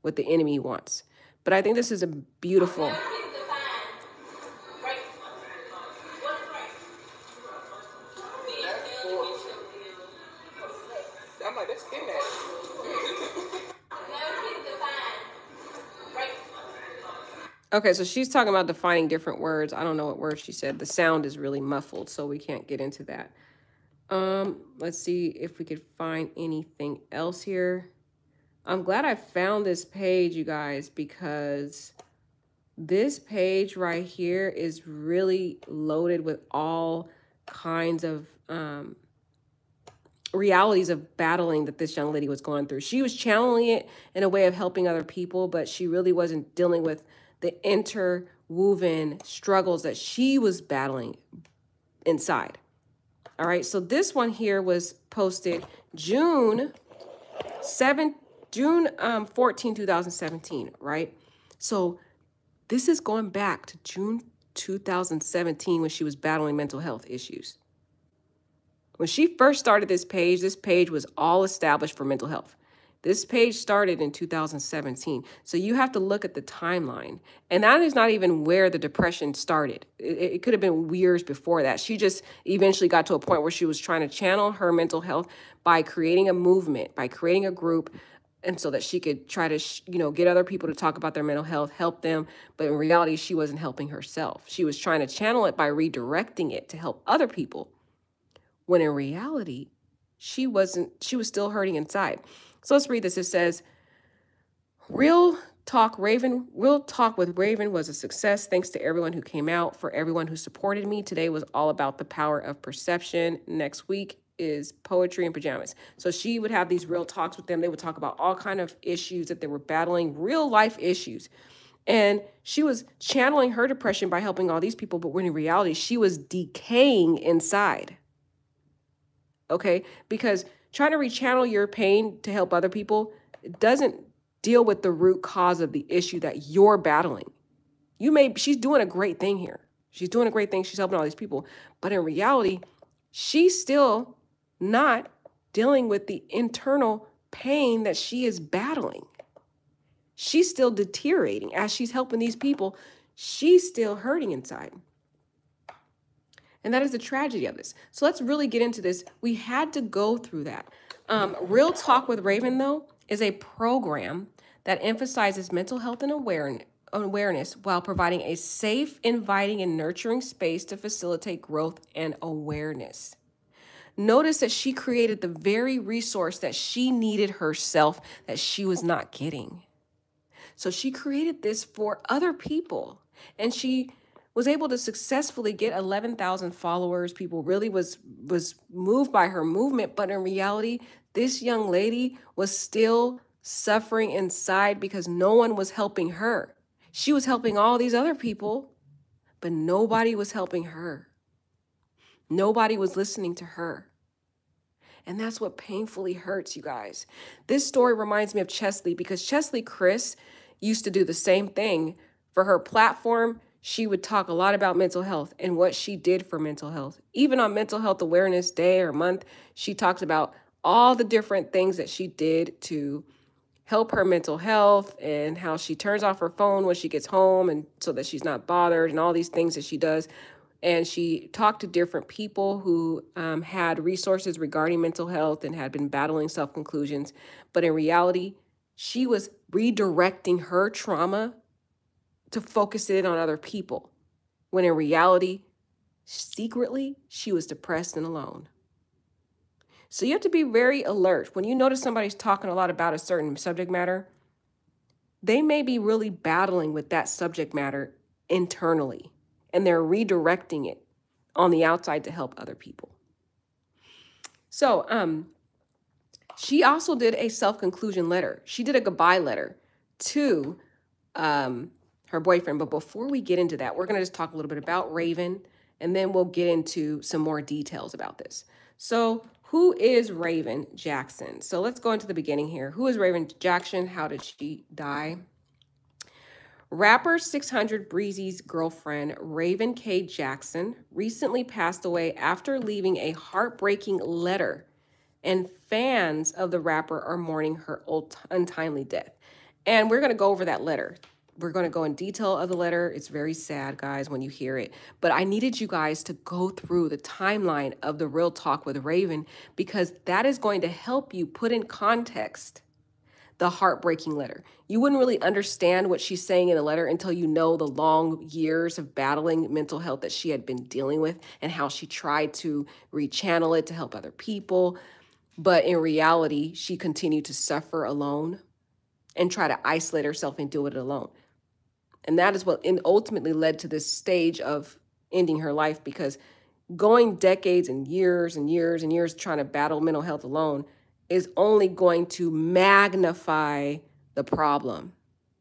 what the enemy wants. But I think this is a beautiful. I'm like, that's kidnapping. Okay, so she's talking about defining different words. I don't know what words she said. The sound is really muffled, so we can't get into that. Let's see if we could find anything else here. I'm glad I found this page, you guys, because this page right here is really loaded with all kinds of realities of battling that this young lady was going through. She was channeling it in a way of helping other people, but she really wasn't dealing with the interwoven struggles that she was battling inside. All right, so this one here was posted June 14, 2017, right? So this is going back to June 2017 when she was battling mental health issues. When she first started this page was all established for mental health. This page started in 2017. So you have to look at the timeline. And that is not even where the depression started. It could have been years before that. She just eventually got to a point where she was trying to channel her mental health by creating a movement, by creating a group, and so that she could try to, get other people to talk about their mental health, help them. But in reality, she wasn't helping herself. She was trying to channel it by redirecting it to help other people. When in reality, she was still hurting inside. So let's read this. It says, Real Talk with Raven was a success. Thanks to everyone who came out, for everyone who supported me. Today was all about the power of perception. Next week is poetry and pajamas. So she would have these real talks with them. They would talk about all kind of issues that they were battling, real life issues. And she was channeling her depression by helping all these people. But when in reality, she was decaying inside. Okay, because trying to rechannel your pain to help other people doesn't deal with the root cause of the issue that you're battling. She's doing a great thing here. She's doing a great thing. She's helping all these people. But in reality, she's still not dealing with the internal pain that she is battling. She's still deteriorating. As she's helping these people, she's still hurting inside. And that is the tragedy of this. So let's really get into this. We had to go through that. Real Talk with Raven, though, is a program that emphasizes mental health and awareness while providing a safe, inviting, and nurturing space to facilitate growth and awareness. Notice that she created the very resource that she needed herself that she was not getting. So she created this for other people, and she was able to successfully get 11,000 followers. People really was moved by her movement, but in reality, this young lady was still suffering inside because no one was helping her. She was helping all these other people, but nobody was helping her. Nobody was listening to her. And that's what painfully hurts, you guys. This story reminds me of Chesley, because Chesley Chris used to do the same thing. For her platform, she would talk a lot about mental health and what she did for mental health. Even on Mental Health Awareness Day or month, she talks about all the different things that she did to help her mental health and how she turns off her phone when she gets home and so that she's not bothered and all these things that she does. And she talked to different people who had resources regarding mental health and had been battling self-conclusions. But in reality, she was redirecting her trauma to focus it on other people, when in reality, secretly, she was depressed and alone. So you have to be very alert. When you notice somebody's talking a lot about a certain subject matter, they may be really battling with that subject matter internally, and they're redirecting it on the outside to help other people. So she also did a self-conclusion letter. She did a goodbye letter to her boyfriend. But before we get into that, we're going to just talk a little bit about Raven, and then we'll get into some more details about this. So who is Raven Jackson? So let's go into the beginning here. Who is Raven Jackson? How did she die? Rapper 600 Breezy's girlfriend, Raven K. Jackson, recently passed away after leaving a heartbreaking letter, and fans of the rapper are mourning her untimely death. And we're going to go over that letter. We're going to go in detail of the letter. It's very sad, guys, when you hear it. But I needed you guys to go through the timeline of the Real Talk with Raven, because that is going to help you put in context the heartbreaking letter. You wouldn't really understand what she's saying in the letter until you know the long years of battling mental health that she had been dealing with and how she tried to rechannel it to help other people. But in reality, she continued to suffer alone and try to isolate herself and deal with it alone. And that is what ultimately led to this stage of ending her life, because going decades and years and years and years trying to battle mental health alone is only going to magnify the problem.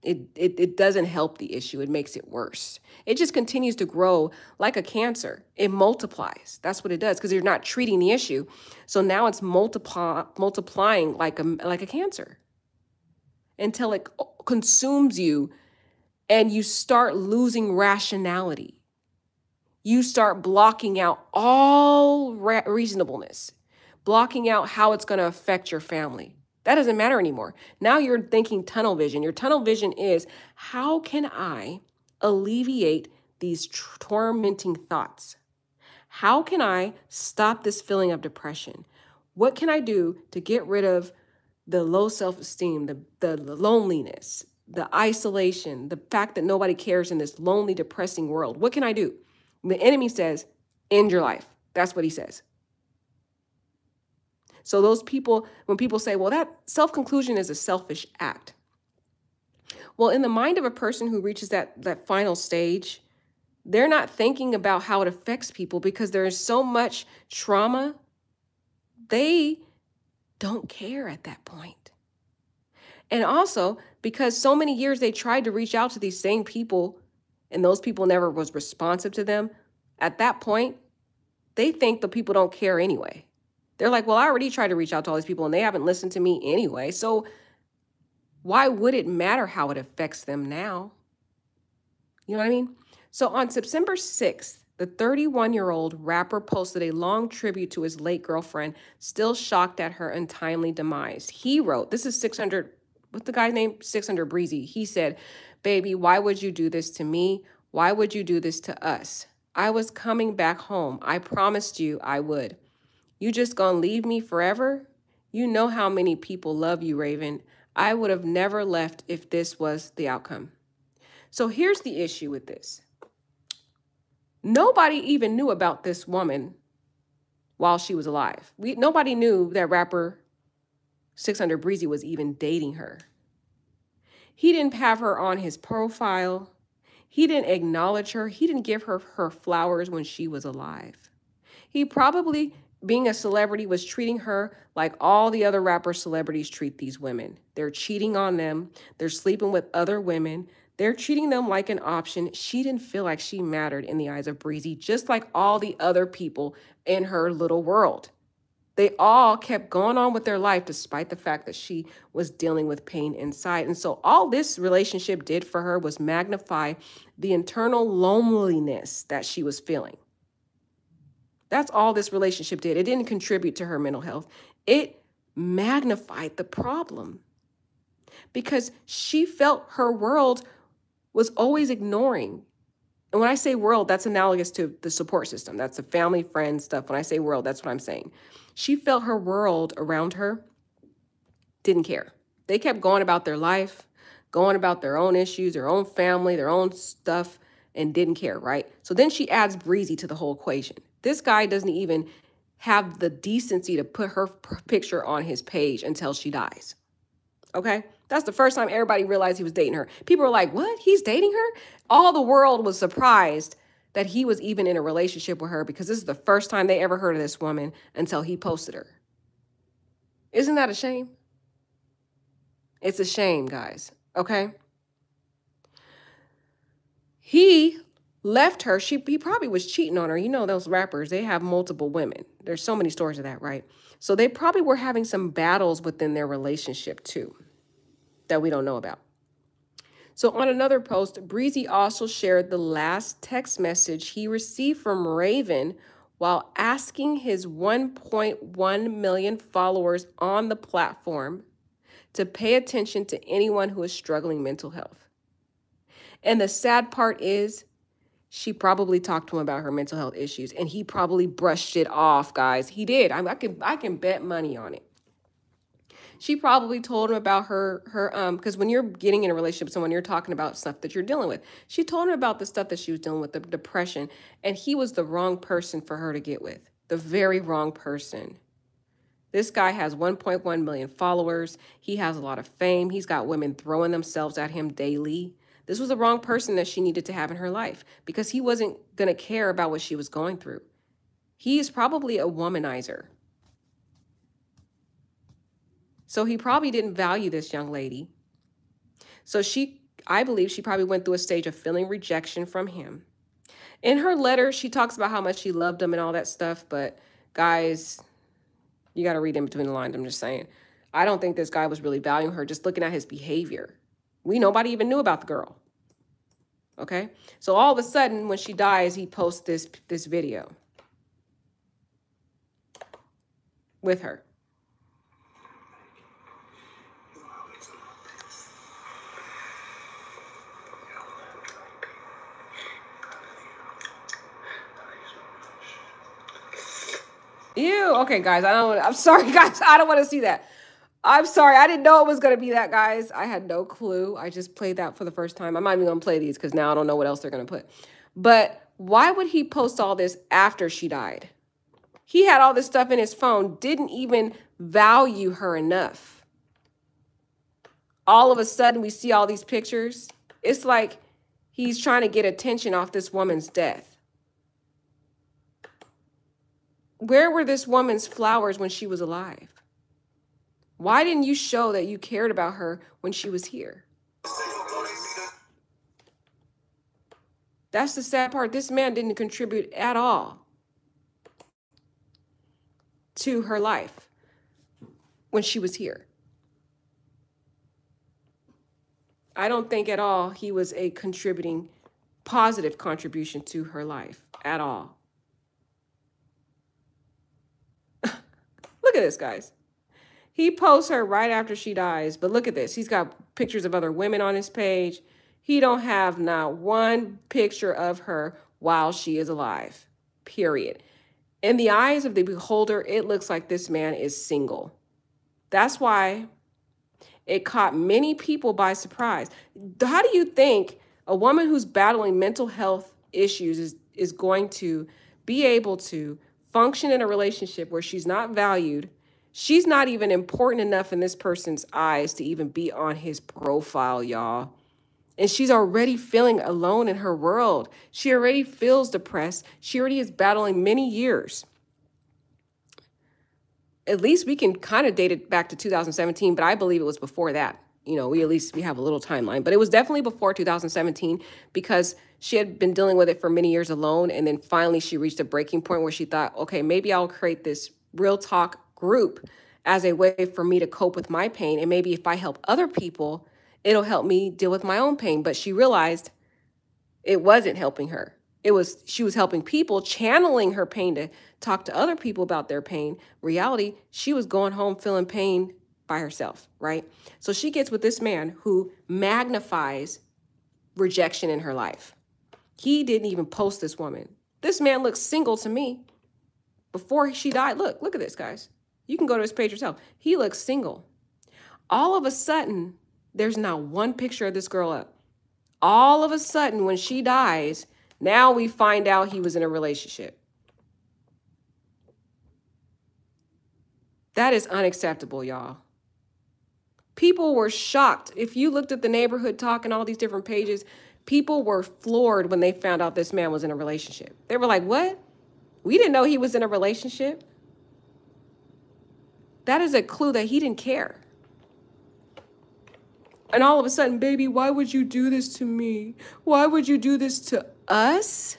It doesn't help the issue. It makes it worse. It just continues to grow like a cancer. It multiplies. That's what it does, because you're not treating the issue. So now it's multiplying like a cancer until it consumes you and you start losing rationality. You start blocking out all reasonableness, blocking out how it's going to affect your family. That doesn't matter anymore. Now you're thinking tunnel vision. Your tunnel vision is, how can I alleviate these tormenting thoughts? How can I stop this feeling of depression? What can I do to get rid of the low self-esteem, the loneliness, the isolation, the fact that nobody cares in this lonely, depressing world? What can I do? The enemy says, end your life. That's what he says. So those people, when people say, well, that self-conclusion is a selfish act. Well, in the mind of a person who reaches that final stage, they're not thinking about how it affects people, because there is so much trauma. They don't care at that point. And also, because so many years they tried to reach out to these same people and those people never was responsive to them, at that point, they think the people don't care anyway. They're like, well, I already tried to reach out to all these people and they haven't listened to me anyway. So why would it matter how it affects them now? You know what I mean? So on September 6th, the 31-year-old rapper posted a long tribute to his late girlfriend, still shocked at her untimely demise. He wrote, this is 600, what's the guy's name? 600 Breezy. He said, baby, why would you do this to me? Why would you do this to us? I was coming back home. I promised you I would. You just gonna leave me forever? You know how many people love you, Raven. I would have never left if this was the outcome. So here's the issue with this. Nobody even knew about this woman while she was alive. Nobody knew that rapper 600 Breezy was even dating her. He didn't have her on his profile. He didn't acknowledge her. He didn't give her her flowers when she was alive. He probably, being a celebrity, was treating her like all the other rapper celebrities treat these women. They're cheating on them. They're sleeping with other women. They're treating them like an option. She didn't feel like she mattered in the eyes of Breezy, just like all the other people in her little world. They all kept going on with their life despite the fact that she was dealing with pain inside. And so all this relationship did for her was magnify the internal loneliness that she was feeling. That's all this relationship did. It didn't contribute to her mental health. It magnified the problem because she felt her world was always ignoring. And when I say world, that's analogous to the support system. That's the family, friends stuff. When I say world, that's what I'm saying. She felt her world around her didn't care. They kept going about their life, going about their own issues, their own family, their own stuff, and didn't care, right? So then she adds Breezy to the whole equation. This guy doesn't even have the decency to put her picture on his page until she dies. Okay? That's the first time everybody realized he was dating her. People were like, what? He's dating her? All the world was surprised that he was even in a relationship with her because this is the first time they ever heard of this woman until he posted her. Isn't that a shame? It's a shame, guys. Okay? He left her. He probably was cheating on her. You know, those rappers, they have multiple women. There's so many stories of that, right? So they probably were having some battles within their relationship too that we don't know about. So on another post, Breezy also shared the last text message he received from Raven while asking his 1.1 million followers on the platform to pay attention to anyone who is struggling mental health. And the sad part is she probably talked to him about her mental health issues, and he probably brushed it off, guys. He did. I can bet money on it. She probably told him about because when you're getting in a relationship with someone, you're talking about stuff that you're dealing with. She told him about the stuff that she was dealing with, the depression, and he was the wrong person for her to get with. The very wrong person. This guy has 1.1 million followers. He has a lot of fame. He's got women throwing themselves at him daily. This was the wrong person that she needed to have in her life because he wasn't going to care about what she was going through. He is probably a womanizer. So he probably didn't value this young lady. So I believe she probably went through a stage of feeling rejection from him. In her letter, she talks about how much she loved him and all that stuff. But guys, you got to read in between the lines. I'm just saying. I don't think this guy was really valuing her, just looking at his behavior. Nobody even knew about the girl. Okay? So all of a sudden, when she dies, he posts this video with her. Ew. Okay, guys. I'm sorry, guys. I don't want to see that. I'm sorry. I didn't know it was going to be that, guys. I had no clue. I just played that for the first time. I'm not even going to play these because now I don't know what else they're going to put. But why would he post all this after she died? He had all this stuff in his phone, didn't even value her enough. All of a sudden, we see all these pictures. It's like he's trying to get attention off this woman's death. Where were this woman's flowers when she was alive? Why didn't you show that you cared about her when she was here? That's the sad part. This man didn't contribute at all to her life when she was here. I don't think at all he was a positive contribution to her life at all. Look at this, guys. He posts her right after she dies, but look at this. He's got pictures of other women on his page. He don't have not one picture of her while she is alive, period. In the eyes of the beholder, it looks like this man is single. That's why it caught many people by surprise. How do you think a woman who's battling mental health issues is going to be able to function in a relationship where she's not valued? She's not even important enough in this person's eyes to even be on his profile, y'all. And she's already feeling alone in her world. She already feels depressed. She already is battling many years. At least we can kind of date it back to 2017, but I believe it was before that. You know, we have a little timeline, but it was definitely before 2017 because she had been dealing with it for many years alone. And then finally she reached a breaking point where she thought, okay, maybe I'll create this real talk group as a way for me to cope with my pain. And maybe if I help other people, it'll help me deal with my own pain. But she realized it wasn't helping her. She was helping people, channeling her pain to talk to other people about their pain. Reality, she was going home feeling pain by herself, right? So she gets with this man who magnifies rejection in her life. He didn't even post this woman. This man looks single to me before she died. Look at this, guys. You can go to his page yourself. He looks single. All of a sudden, there's not one picture of this girl up. All of a sudden, when she dies, now we find out he was in a relationship. That is unacceptable, y'all. People were shocked. If you looked at the neighborhood talk and all these different pages, people were floored when they found out this man was in a relationship. They were like, what? We didn't know he was in a relationship. That is a clue that he didn't care. And all of a sudden, baby, why would you do this to me? Why would you do this to us?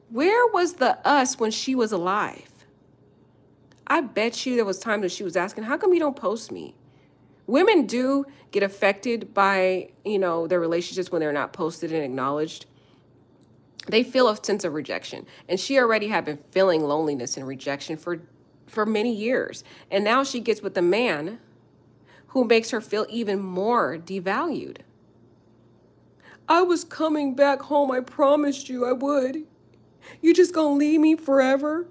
Where was the us when she was alive? I bet you there was times when she was asking, how come you don't post me? Women do get affected by, their relationships when they're not posted and acknowledged. They feel a sense of rejection. And she already had been feeling loneliness and rejection for many years. And now she gets with a man who makes her feel even more devalued. I was coming back home. I promised you I would. You just gonna leave me forever?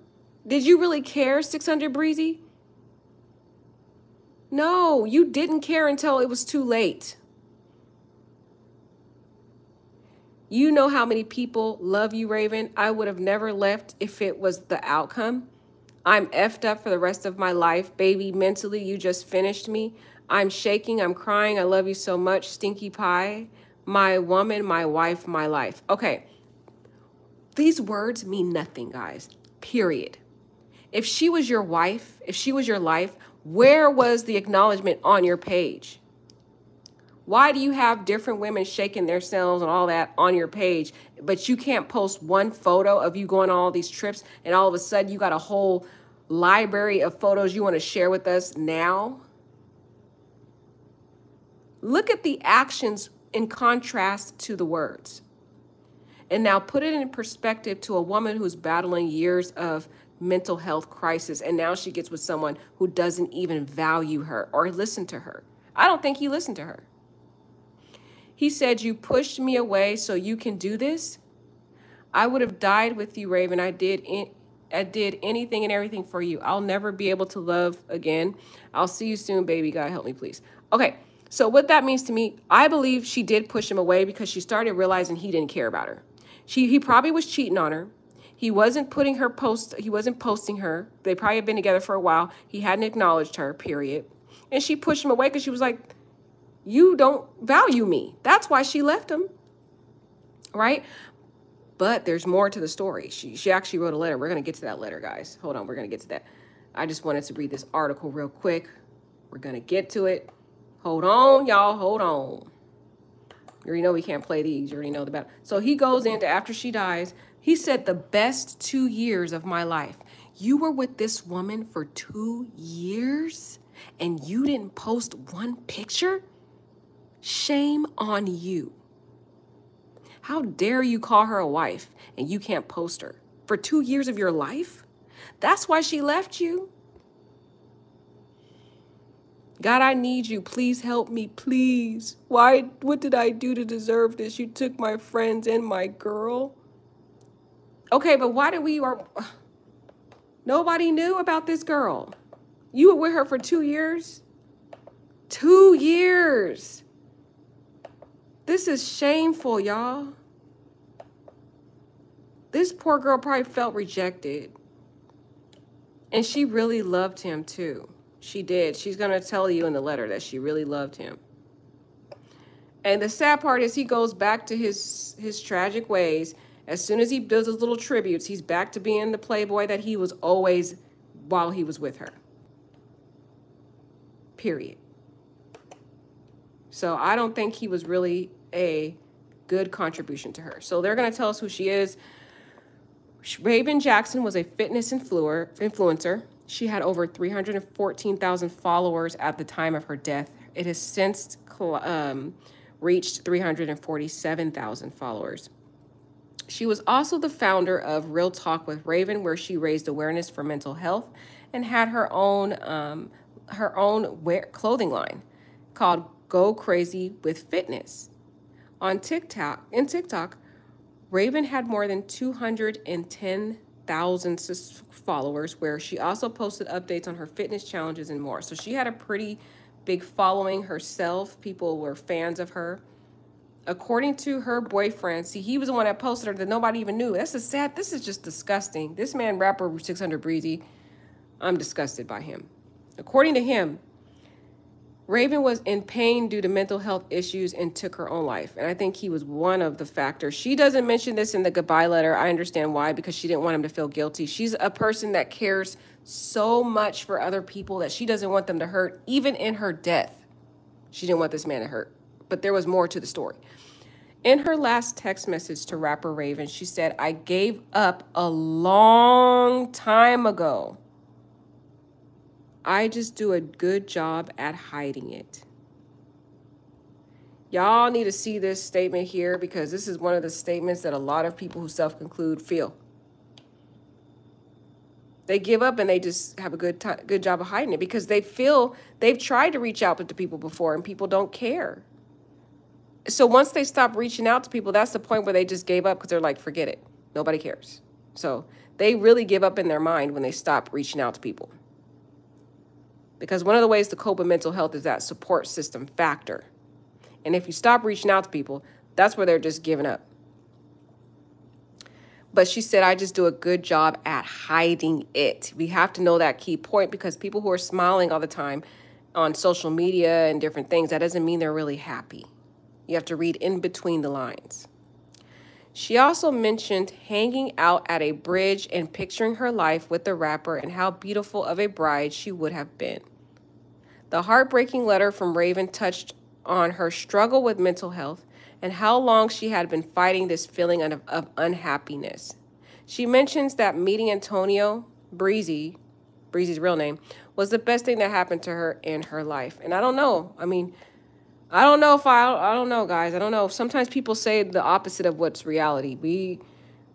Did you really care, 600 Breezy? No, you didn't care until it was too late. You know how many people love you, Raven. I would have never left if it was the outcome. I'm effed up for the rest of my life. Baby, mentally, you just finished me. I'm shaking. I'm crying. I love you so much. Stinky pie. My woman, my wife, my life. Okay. These words mean nothing, guys. Period. If she was your wife, if she was your life, where was the acknowledgement on your page? Why do you have different women shaking themselves and all that on your page, but you can't post one photo of you going on all these trips and all of a sudden you got a whole library of photos you want to share with us now? Look at the actions in contrast to the words. And now put it in perspective to a woman who's battling years of mental health crisis, and now she gets with someone who doesn't even value her or listen to her. I don't think he listened to her. He said, you pushed me away so you can do this? I would have died with you, Raven. I did anything and everything for you. I'll never be able to love again. I'll see you soon, baby. God help me, please. Okay, so what that means to me, I believe she did push him away because she started realizing he didn't care about her. He probably was cheating on her. He wasn't putting her post. He wasn't posting her. They probably had been together for a while. He hadn't acknowledged her, period. And she pushed him away because she was like, you don't value me. That's why she left him, right? But there's more to the story. She actually wrote a letter. We're going to get to that letter, guys. Hold on. We're going to get to that. I just wanted to read this article real quick. We're going to get to it. Hold on, y'all. Hold on. You already know we can't play these. You already know the battle. So he goes into, after she dies, he said, the best 2 years of my life. You were with this woman for 2 years and you didn't post one picture? Shame on you. How dare you call her a wife and you can't post her for 2 years of your life? That's why she left you. God, I need you. Please help me, please. What did I do to deserve this? You took my friends and my girl. Okay, but why did nobody knew about this girl. You were with her for 2 years? 2 years. This is shameful, y'all. This poor girl probably felt rejected. And she really loved him too. She did. She's going to tell you in the letter that she really loved him. And the sad part is he goes back to his tragic ways. As soon as he does his little tributes, he's back to being the playboy that he was always while he was with her. Period. So I don't think he was really a good contribution to her. So they're going to tell us who she is. Raven Jackson was a fitness influencer. She had over 314,000 followers at the time of her death. It has since reached 347,000 followers. She was also the founder of Real Talk with Raven, where she raised awareness for mental health and had her own clothing line called Go Crazy with Fitness. On TikTok, Raven had more than 210,000 followers, where she also posted updates on her fitness challenges and more. So she had a pretty big following herself. People were fans of her. According to her boyfriend, see, he was the one that posted her that nobody even knew. This is just disgusting. This man, rapper 600 Breezy, I'm disgusted by him. According to him, Raven was in pain due to mental health issues and took her own life. And I think he was one of the factors. She doesn't mention this in the goodbye letter. I understand why, because she didn't want him to feel guilty. She's a person that cares so much for other people that she doesn't want them to hurt. Even in her death, she didn't want this man to hurt. But there was more to the story. In her last text message to rapper Raven, she said, I gave up a long time ago. I just do a good job at hiding it. Y'all need to see this statement here, because this is one of the statements that a lot of people who self-conclude feel. They give up and they just have a good job of hiding it, because they feel they've tried to reach out to people before and people don't care. So once they stop reaching out to people, that's the point where they just gave up because they're like, forget it. Nobody cares. So they really give up in their mind when they stop reaching out to people. Because one of the ways to cope with mental health is that support system factor. And if you stop reaching out to people, that's where they're just giving up. But she said, I just do a good job at hiding it. We have to know that key point, because people who are smiling all the time on social media and different things, that doesn't mean they're really happy. You have to read in between the lines. She also mentioned hanging out at a bridge and picturing her life with the rapper and how beautiful of a bride she would have been. The heartbreaking letter from Raven touched on her struggle with mental health and how long she had been fighting this feeling of unhappiness. She mentions that meeting Antonio, Breezy's real name, was the best thing that happened to her in her life. And I don't know. I mean, I don't know, guys. I don't know. Sometimes people say the opposite of what's reality. We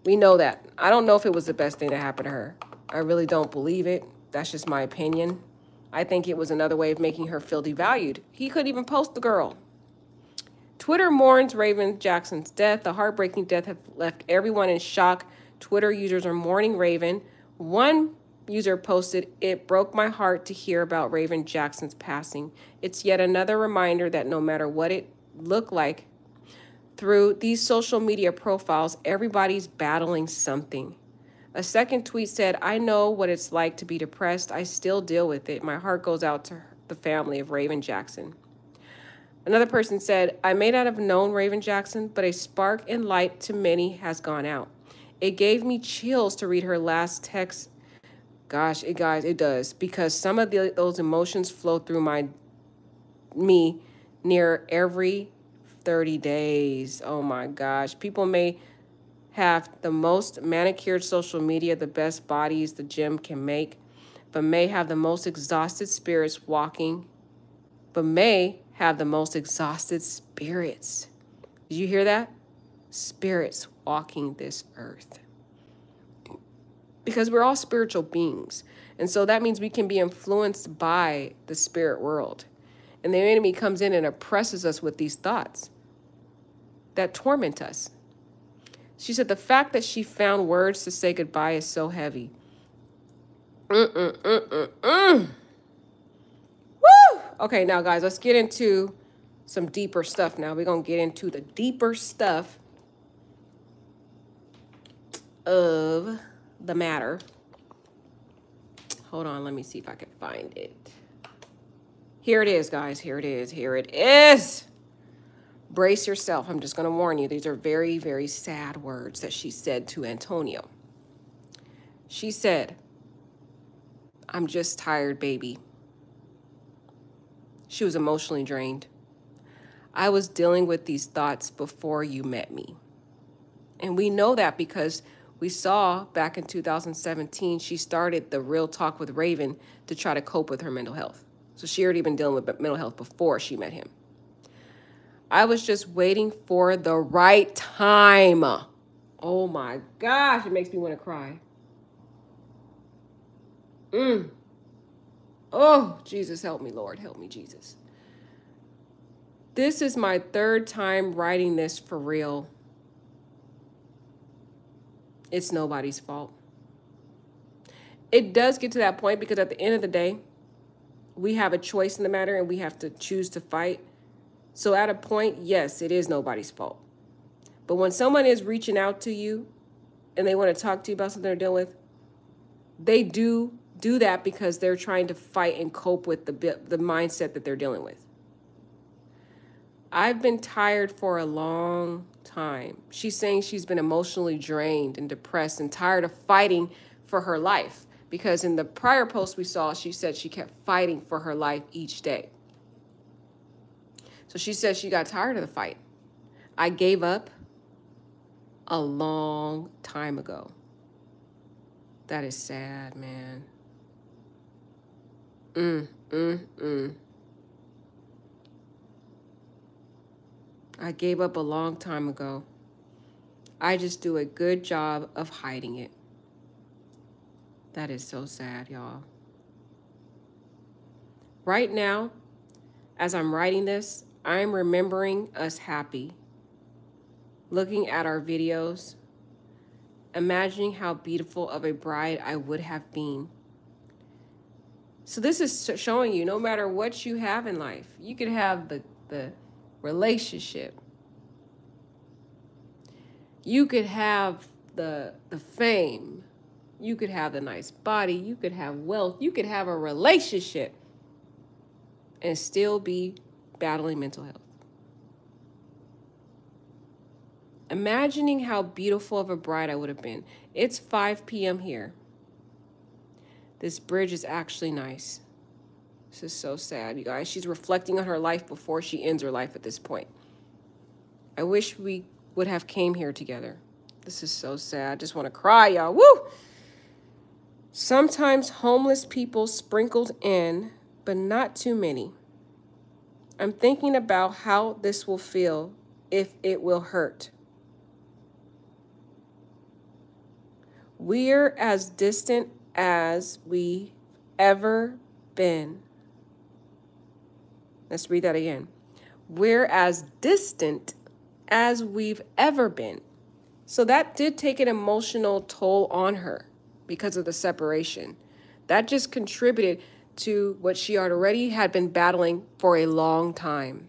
know that. I don't know if it was the best thing that happened to her. I really don't believe it. That's just my opinion. I think it was another way of making her feel devalued. He couldn't even post the girl. Twitter mourns Raven Jackson's death. The heartbreaking death has left everyone in shock. Twitter users are mourning Raven. One user posted, "It broke my heart to hear about Raven Jackson's passing. It's yet another reminder that no matter what it looked like, through these social media profiles, everybody's battling something." A second tweet said, "I know what it's like to be depressed. I still deal with it. My heart goes out to the family of Raven Jackson." Another person said, "I may not have known Raven Jackson, but a spark and light to many has gone out. It gave me chills to read her last text." Gosh, guys, it does. Because some of those emotions flow through me near every 30 days. Oh my gosh. People may have the most manicured social media, the best bodies the gym can make, but may have the most exhausted spirits. Did you hear that? Spirits walking this earth. Because we're all spiritual beings. And so that means we can be influenced by the spirit world. And the enemy comes in and oppresses us with these thoughts that torment us. She said the fact that she found words to say goodbye is so heavy. Woo! Okay, now, guys, let's get into some deeper stuff now. We're going to get into the deeper stuff of the matter. Hold on, let me see if I can find it. Here it is, guys. Here it is. Here it is. Brace yourself. I'm just going to warn you. These are very, very sad words that she said to Antonio. She said, "I'm just tired, baby." She was emotionally drained. "I was dealing with these thoughts before you met me." And we know that because we saw back in 2017, she started the Real Talk with Raven to try to cope with her mental health. So she already been dealing with mental health before she met him. "I was just waiting for the right time." Oh my gosh, it makes me want to cry. Oh, Jesus, help me, Lord. Help me, Jesus. This is my third time writing this for real. It's nobody's fault. It does get to that point because at the end of the day, we have a choice in the matter and we have to choose to fight. So at a point, yes, it is nobody's fault. But when someone is reaching out to you and they want to talk to you about something they're dealing with, they do that because they're trying to fight and cope with the mindset that they're dealing with. I've been tired for a long time. She's saying she's been emotionally drained and depressed and tired of fighting for her life. Because in the prior post we saw, she said she kept fighting for her life each day. So she said she got tired of the fight. "I gave up a long time ago." That is sad, man. I gave up a long time ago. I just do a good job of hiding it. That is so sad, y'all. Right now, as I'm writing this, I'm remembering us happy, looking at our videos, imagining how beautiful of a bride I would have been. So this is showing you no matter what you have in life, you could have the relationship. You could have the fame. You could have the nice body. You could have wealth. You could have a relationship and still be battling mental health. Imagining how beautiful of a bride I would have been. It's 5 p.m. here. This bridge is actually nice. This is so sad, you guys. She's reflecting on her life before she ends her life at this point. I wish we would have came here together. This is so sad. I just want to cry, y'all. Woo! Sometimes homeless people sprinkled in, but not too many. I'm thinking about how this will feel, if it will hurt. We're as distant as we've ever been. Let's read that again. We're as distant as we've ever been. So that did take an emotional toll on her because of the separation. That just contributed to what she already had been battling for a long time.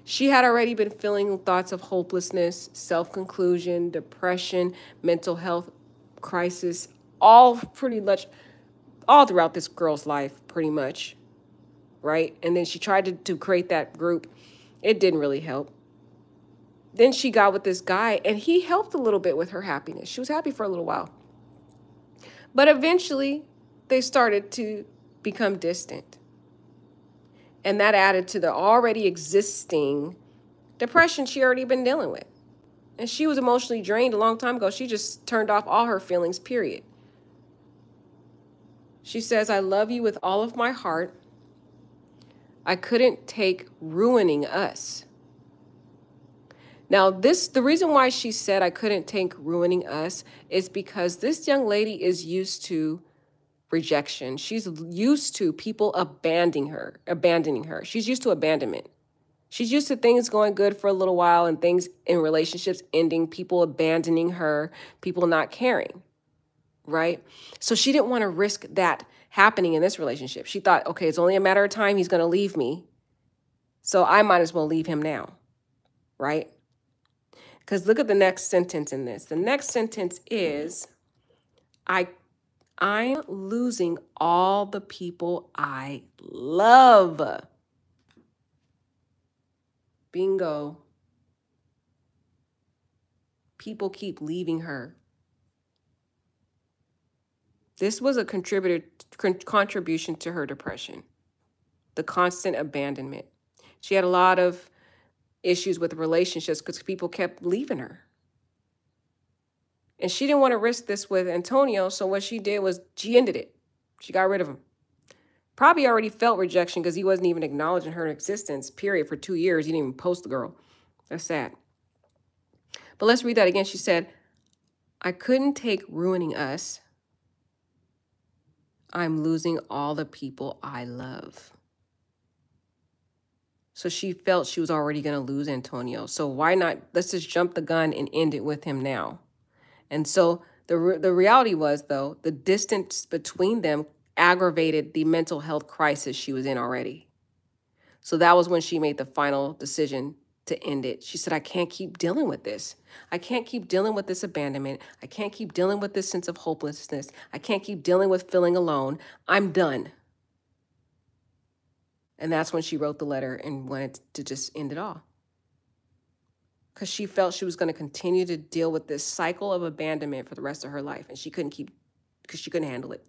She had already been feeling thoughts of hopelessness, self-conclusion, depression, mental health crisis, all pretty much all throughout this girl's life, pretty much, right? And then she tried to create that group. It didn't really help. Then she got with this guy, and he helped a little bit with her happiness. She was happy for a little while. But eventually, they started to become distant. And that added to the already existing depression she already been dealing with. And she was emotionally drained a long time ago. She just turned off all her feelings, period. She says, I love you with all of my heart. I couldn't take ruining us. Now, the reason why she said I couldn't take ruining us is because this young lady is used to rejection. She's used to people abandoning her. She's used to abandonment. She's used to things going good for a little while and things in relationships ending, people abandoning her, people not caring, right? So she didn't want to risk that happening in this relationship. She thought, okay, it's only a matter of time he's going to leave me, so I might as well leave him now, right? Because look at the next sentence in this. The next sentence is, I'm losing all the people I love. Bingo. People keep leaving her. This was a contribution to her depression, the constant abandonment. She had a lot of issues with relationships because people kept leaving her. And she didn't want to risk this with Antonio, so what she did was she ended it. She got rid of him. Probably already felt rejection because he wasn't even acknowledging her existence, period, for 2 years. He didn't even post the girl. That's sad. But let's read that again. She said, I couldn't take ruining us. I'm losing all the people I love. So she felt she was already going to lose Antonio. So why not? Let's just jump the gun and end it with him now. And so the reality was, though, the distance between them aggravated the mental health crisis she was in already. So that was when she made the final decision to end it. She said, I can't keep dealing with this. I can't keep dealing with this abandonment. I can't keep dealing with this sense of hopelessness. I can't keep dealing with feeling alone. I'm done. And that's when she wrote the letter and wanted to just end it all. Because she felt she was going to continue to deal with this cycle of abandonment for the rest of her life. And she couldn't because she couldn't handle it.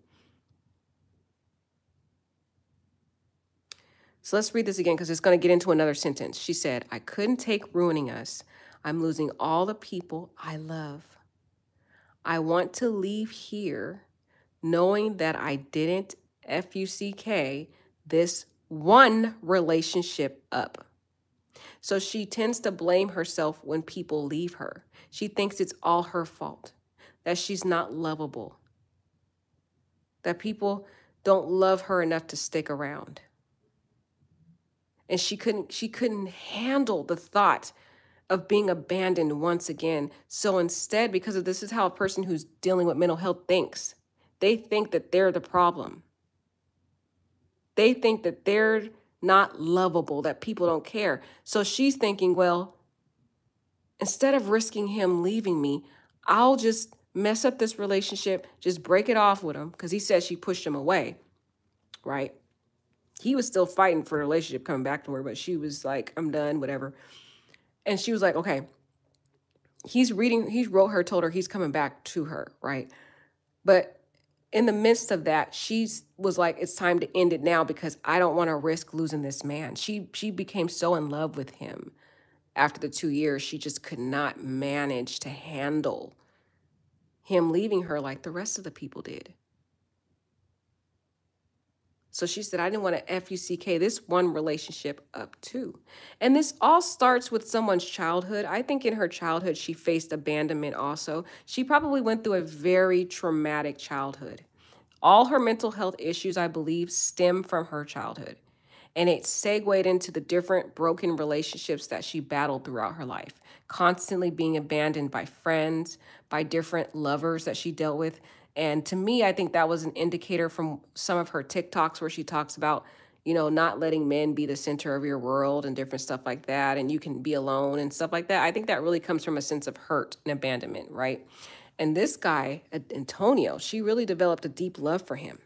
So let's read this again because it's going to get into another sentence. She said, I couldn't take ruining us. I'm losing all the people I love. I want to leave here knowing that I didn't FUCK this one relationship up. So she tends to blame herself when people leave her. She thinks it's all her fault, that she's not lovable, that people don't love her enough to stick around. And she couldn't handle the thought of being abandoned once again. So instead, because of this is how a person who's dealing with mental health thinks. They think that they're the problem. They think that they're not lovable, that people don't care. So she's thinking, well, instead of risking him leaving me, I'll just mess up this relationship, just break it off with him, because he said she pushed him away, right? He was still fighting for the relationship coming back to her, but she was like, I'm done, whatever. And she was like, okay. He wrote her, told her he's coming back to her, right? But in the midst of that, she was like, it's time to end it now because I don't want to risk losing this man. She became so in love with him after the 2 years, she just could not manage to handle him leaving her like the rest of the people did. So she said, I didn't want to FUCK this one relationship up too. And this all starts with someone's childhood. I think in her childhood, she faced abandonment also. She probably went through a very traumatic childhood. All her mental health issues, I believe, stem from her childhood. And it segued into the different broken relationships that she battled throughout her life, constantly being abandoned by friends, by different lovers that she dealt with. And to me, I think that was an indicator from some of her TikToks where she talks about, you know, not letting men be the center of your world and different stuff like that. And you can be alone and stuff like that. I think that really comes from a sense of hurt and abandonment, right? And this guy, Antonio, she really developed a deep love for him.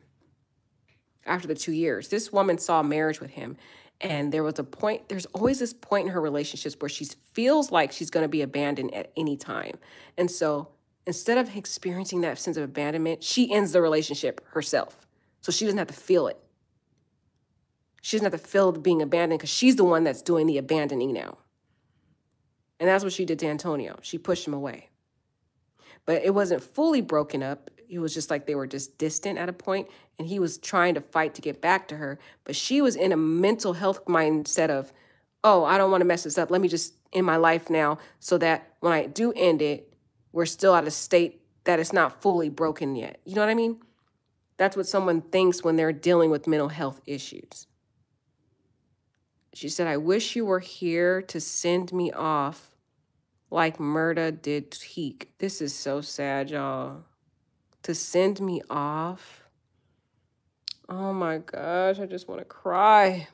After the 2 years, this woman saw marriage with him. And there was a point, there's always this point in her relationships where she feels like she's going to be abandoned at any time. And so instead of experiencing that sense of abandonment, she ends the relationship herself. So she doesn't have to feel it. She doesn't have to feel being abandoned because she's the one that's doing the abandoning now. And that's what she did to Antonio. She pushed him away. But it wasn't fully broken up. It was just like they were just distant at a point, and he was trying to fight to get back to her. But she was in a mental health mindset of, oh, I don't want to mess this up. Let me just end my life now so that when I do end it, we're still at a state that it's not fully broken yet. You know what I mean? That's what someone thinks when they're dealing with mental health issues. She said, I wish you were here to send me off like Murda did Teak. This is so sad, y'all. To send me off. Oh my gosh, I just want to cry.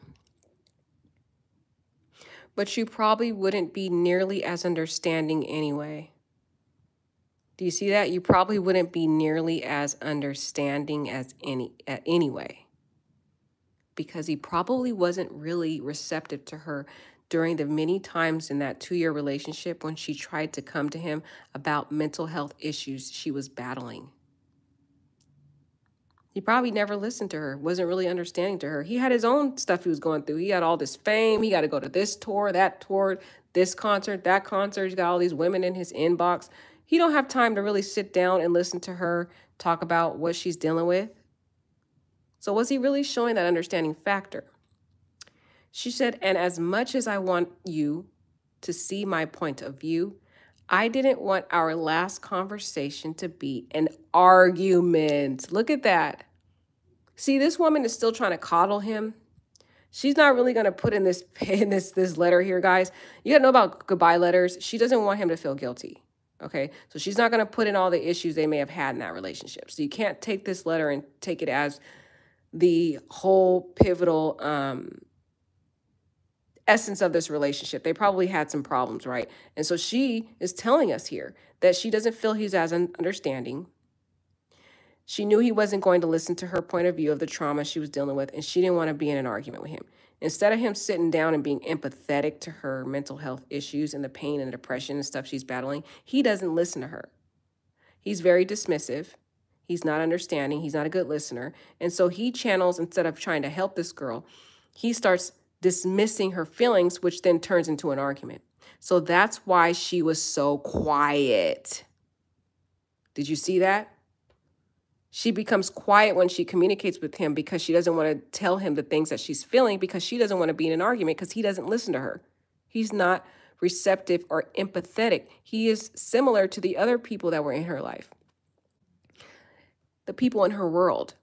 But you probably wouldn't be nearly as understanding anyway. Do you see that? You probably wouldn't be nearly as understanding as anyway. Because he probably wasn't really receptive to her during the many times in that 2-year relationship when she tried to come to him about mental health issues she was battling. He probably never listened to her, wasn't really understanding to her. He had his own stuff he was going through. He had all this fame. He got to go to this tour, this concert, that concert. He's got all these women in his inbox. He don't have time to really sit down and listen to her talk about what she's dealing with. So was he really showing that understanding factor? She said, and as much as I want you to see my point of view, I didn't want our last conversation to be an argument. Look at that. See, this woman is still trying to coddle him. She's not really going to put in this letter here, guys. You got to know about goodbye letters. She doesn't want him to feel guilty. Okay, so she's not going to put in all the issues they may have had in that relationship. So you can't take this letter and take it as the whole pivotal essence of this relationship. They probably had some problems, right? And so she is telling us here that she doesn't feel he's as understanding. She knew he wasn't going to listen to her point of view of the trauma she was dealing with, and she didn't want to be in an argument with him. Instead of him sitting down and being empathetic to her mental health issues and the pain and depression and stuff she's battling, he doesn't listen to her. He's very dismissive. He's not understanding. He's not a good listener. And so he channels, instead of trying to help this girl, he starts dismissing her feelings, which then turns into an argument. So that's why she was so quiet. Did you see that? She becomes quiet when she communicates with him because she doesn't want to tell him the things that she's feeling, because she doesn't want to be in an argument because he doesn't listen to her. He's not receptive or empathetic. He is similar to the other people that were in her life. The people in her world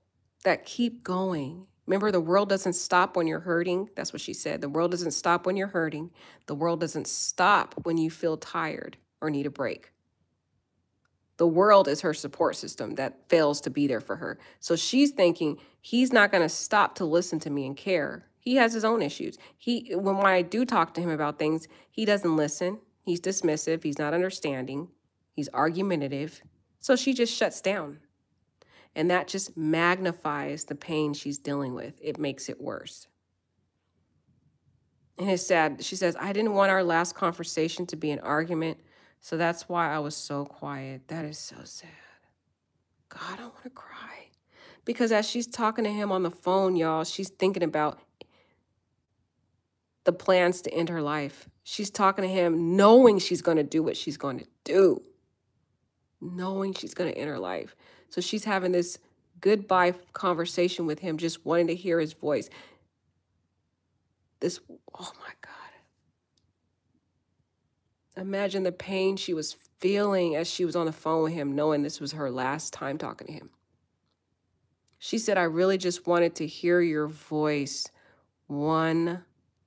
that keep going Remember, the world doesn't stop when you're hurting. That's what she said. The world doesn't stop when you're hurting. The world doesn't stop when you feel tired or need a break. The world is her support system that fails to be there for her. So she's thinking, he's not going to stop to listen to me and care. He has his own issues. When I do talk to him about things, he doesn't listen. He's dismissive. He's not understanding. He's argumentative. So she just shuts down. And that just magnifies the pain she's dealing with. It makes it worse. And it's sad. She says, I didn't want our last conversation to be an argument, so that's why I was so quiet. That is so sad. God, I want to cry. Because as she's talking to him on the phone, y'all, she's thinking about the plans to end her life. She's talking to him knowing she's going to do what she's going to do. Knowing she's going to end her life. So she's having this goodbye conversation with him, just wanting to hear his voice. Oh my God. Imagine the pain she was feeling as she was on the phone with him, knowing this was her last time talking to him. She said, I really just wanted to hear your voice one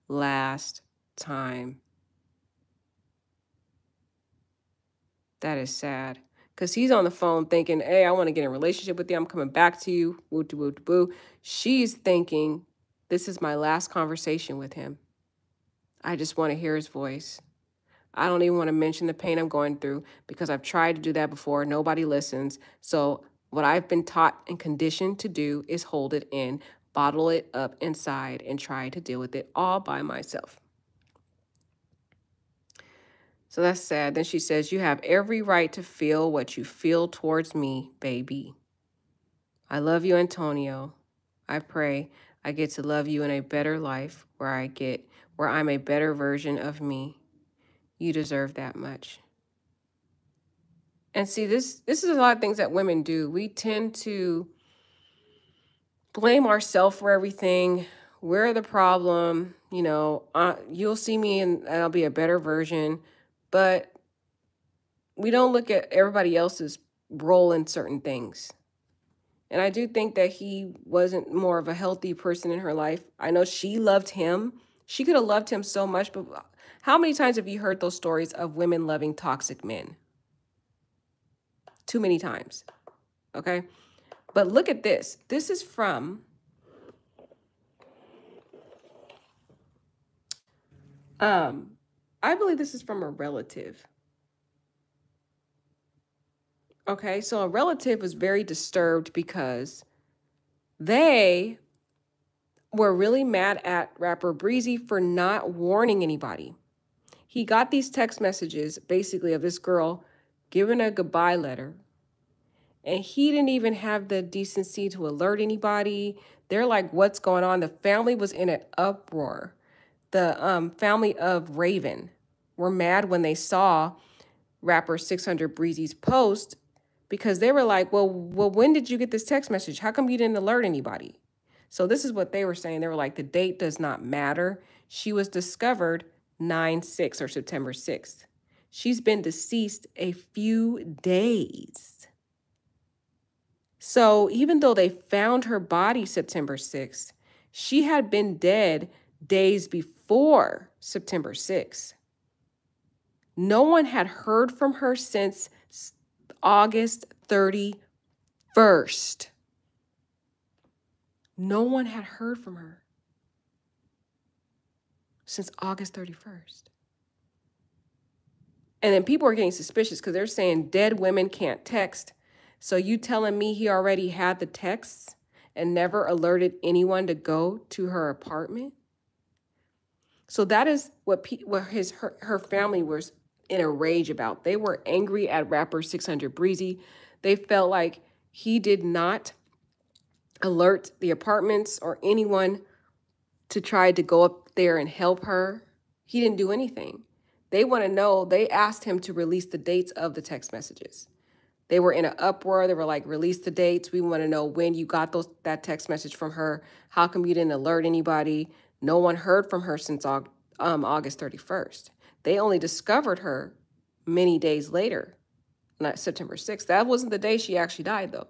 last time. That is sad. Because he's on the phone thinking, hey, I want to get in a relationship with you. I'm coming back to you. Woo, woo, woo, woo. She's thinking, this is my last conversation with him. I just want to hear his voice. I don't even want to mention the pain I'm going through because I've tried to do that before. Nobody listens. So what I've been taught and conditioned to do is hold it in, bottle it up inside, and try to deal with it all by myself. So that's sad. Then she says, you have every right to feel what you feel towards me, baby. I love you, Antonio. I pray I get to love you in a better life where I'm a better version of me. You deserve that much. And see, this is a lot of things that women do. We tend to blame ourselves for everything. We're the problem. You know, you'll see me and I'll be a better version. But we don't look at everybody else's role in certain things. And I do think that he wasn't more of a healthy person in her life. I know she loved him. She could have loved him so much, but how many times have you heard those stories of women loving toxic men? Too many times, okay? But look at this. This is from I believe this is from a relative. Okay, so a relative was very disturbed because they were really mad at rapper Breezy for not warning anybody. He got these text messages basically of this girl giving a goodbye letter, and he didn't even have the decency to alert anybody. They're like, what's going on? The family was in an uproar. The family of Raven were mad when they saw rapper 600 Breezy's post because they were like, well, when did you get this text message? How come you didn't alert anybody? So this is what they were saying. They were like, the date does not matter. She was discovered 9/6 or September 6th. She's been deceased a few days. So even though they found her body September 6th, she had been dead days before September 6th. No one had heard from her since August 31st. No one had heard from her since August 31st. And then people are getting suspicious because they're saying dead women can't text. So you telling me he already had the texts and never alerted anyone to go to her apartment? So that is what her family was in a rage about. They were angry at rapper 600 Breezy. They felt like he did not alert the apartments or anyone to try to go up there and help her. He didn't do anything. They want to know, they asked him to release the dates of the text messages. They were in an uproar. They were like, release the dates. We want to know when you got that text message from her. How come you didn't alert anybody? No one heard from her since August 31st. They only discovered her many days later, not September 6th. That wasn't the day she actually died, though.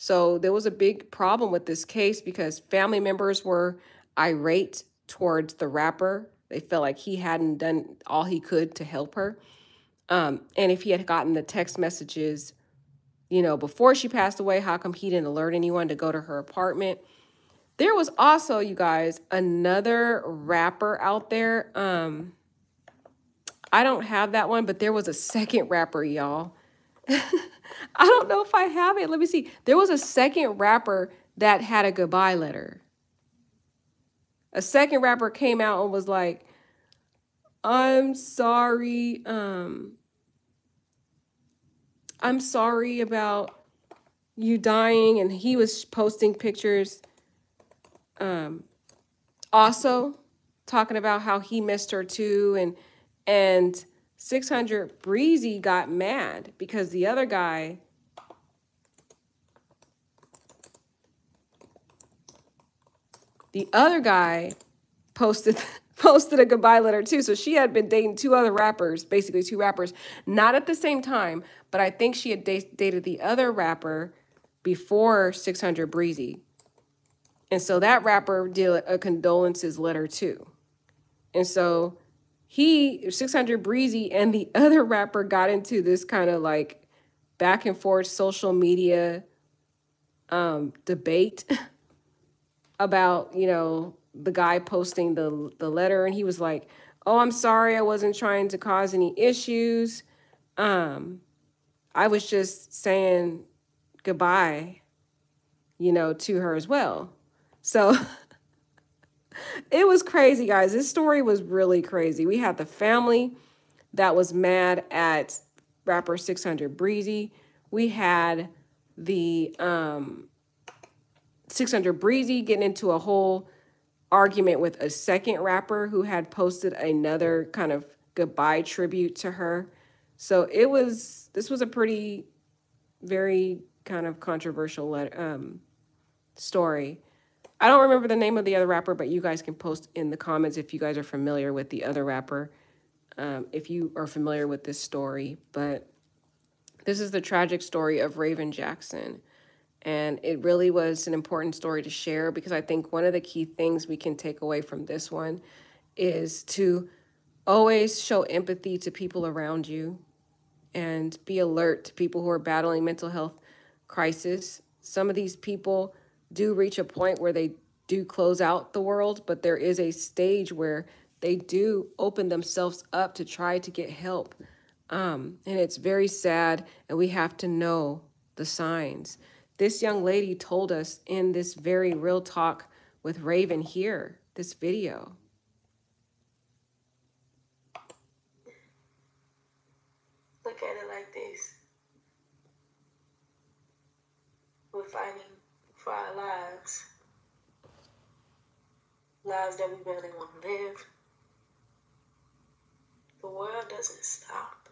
So there was a big problem with this case because family members were irate towards the rapper. They felt like he hadn't done all he could to help her. And if he had gotten the text messages, before she passed away, how come he didn't alert anyone to go to her apartment? There was also, you guys, another rapper out there. I don't have that one, but there was a second rapper, y'all. I don't know if I have it. Let me see. There was a second rapper that had a goodbye letter. A second rapper came out and was like, I'm sorry. I'm sorry about you dying. And he was posting pictures. Also talking about how he missed her too. And 600 Breezy got mad because the other guy posted a goodbye letter too. So she had been dating two other rappers, basically two rappers, not at the same time, but I think she had dated the other rapper before 600 Breezy. And so that rapper did a condolences letter too. And so 600 Breezy and the other rapper got into this kind of like back and forth social media debate about, the guy posting the letter. And he was like, oh, I'm sorry, I wasn't trying to cause any issues. I was just saying goodbye, to her as well. So it was crazy, guys. This story was really crazy. We had the family that was mad at rapper 600 Breezy. We had the 600 Breezy getting into a whole argument with a second rapper who had posted another kind of goodbye tribute to her. So this was a pretty, very kind of controversial story. I don't remember the name of the other rapper, but you guys can post in the comments if you guys are familiar with the other rapper, if you are familiar with this story. But this is the tragic story of Raven Jackson. And it really was an important story to share because I think one of the key things we can take away from this one is to always show empathy to people around you and be alert to people who are battling mental health crisis. Some of these people do reach a point where they do close out the world, but there is a stage where they do open themselves up to try to get help. And it's very sad, and we have to know the signs. This young lady told us in this very real talk with Raven here, this video. Look at it like this. We're fighting for our lives. Lives that we barely want to live. The world doesn't stop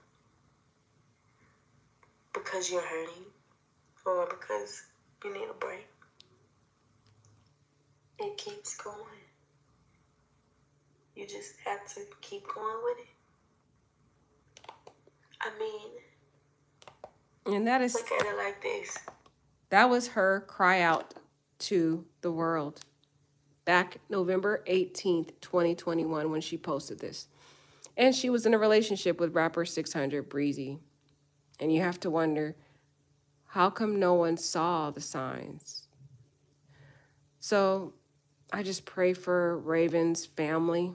because you're hurting or because you need a break. It keeps going. You just have to keep going with it. I mean, And that is, look at it like this. that was her cry out to the world back November 18th, 2021, when she posted this. And she was in a relationship with rapper 600 Breezy. And you have to wonder, how come no one saw the signs? So I just pray for Raven's family.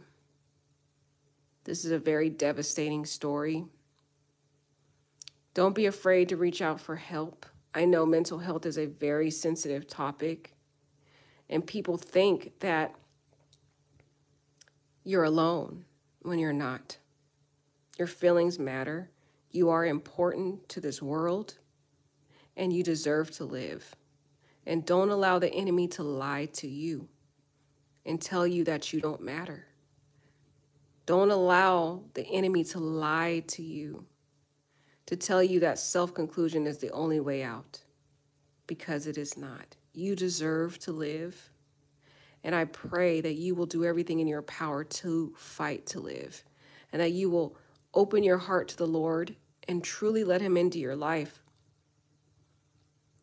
This is a very devastating story. Don't be afraid to reach out for help. I know mental health is a very sensitive topic, and people think that you're alone when you're not. Your feelings matter. You are important to this world, and you deserve to live. And don't allow the enemy to lie to you and tell you that you don't matter. Don't allow the enemy to lie to you, to tell you that self-conclusion is the only way out, because it is not. You deserve to live, and I pray that you will do everything in your power to fight to live, and that you will open your heart to the Lord and truly let him into your life.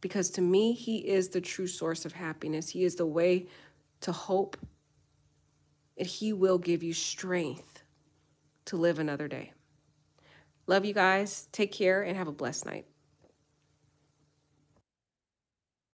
because to me, he is the true source of happiness. He is the way to hope, and he will give you strength to live another day. Love you guys. Take care and have a blessed night.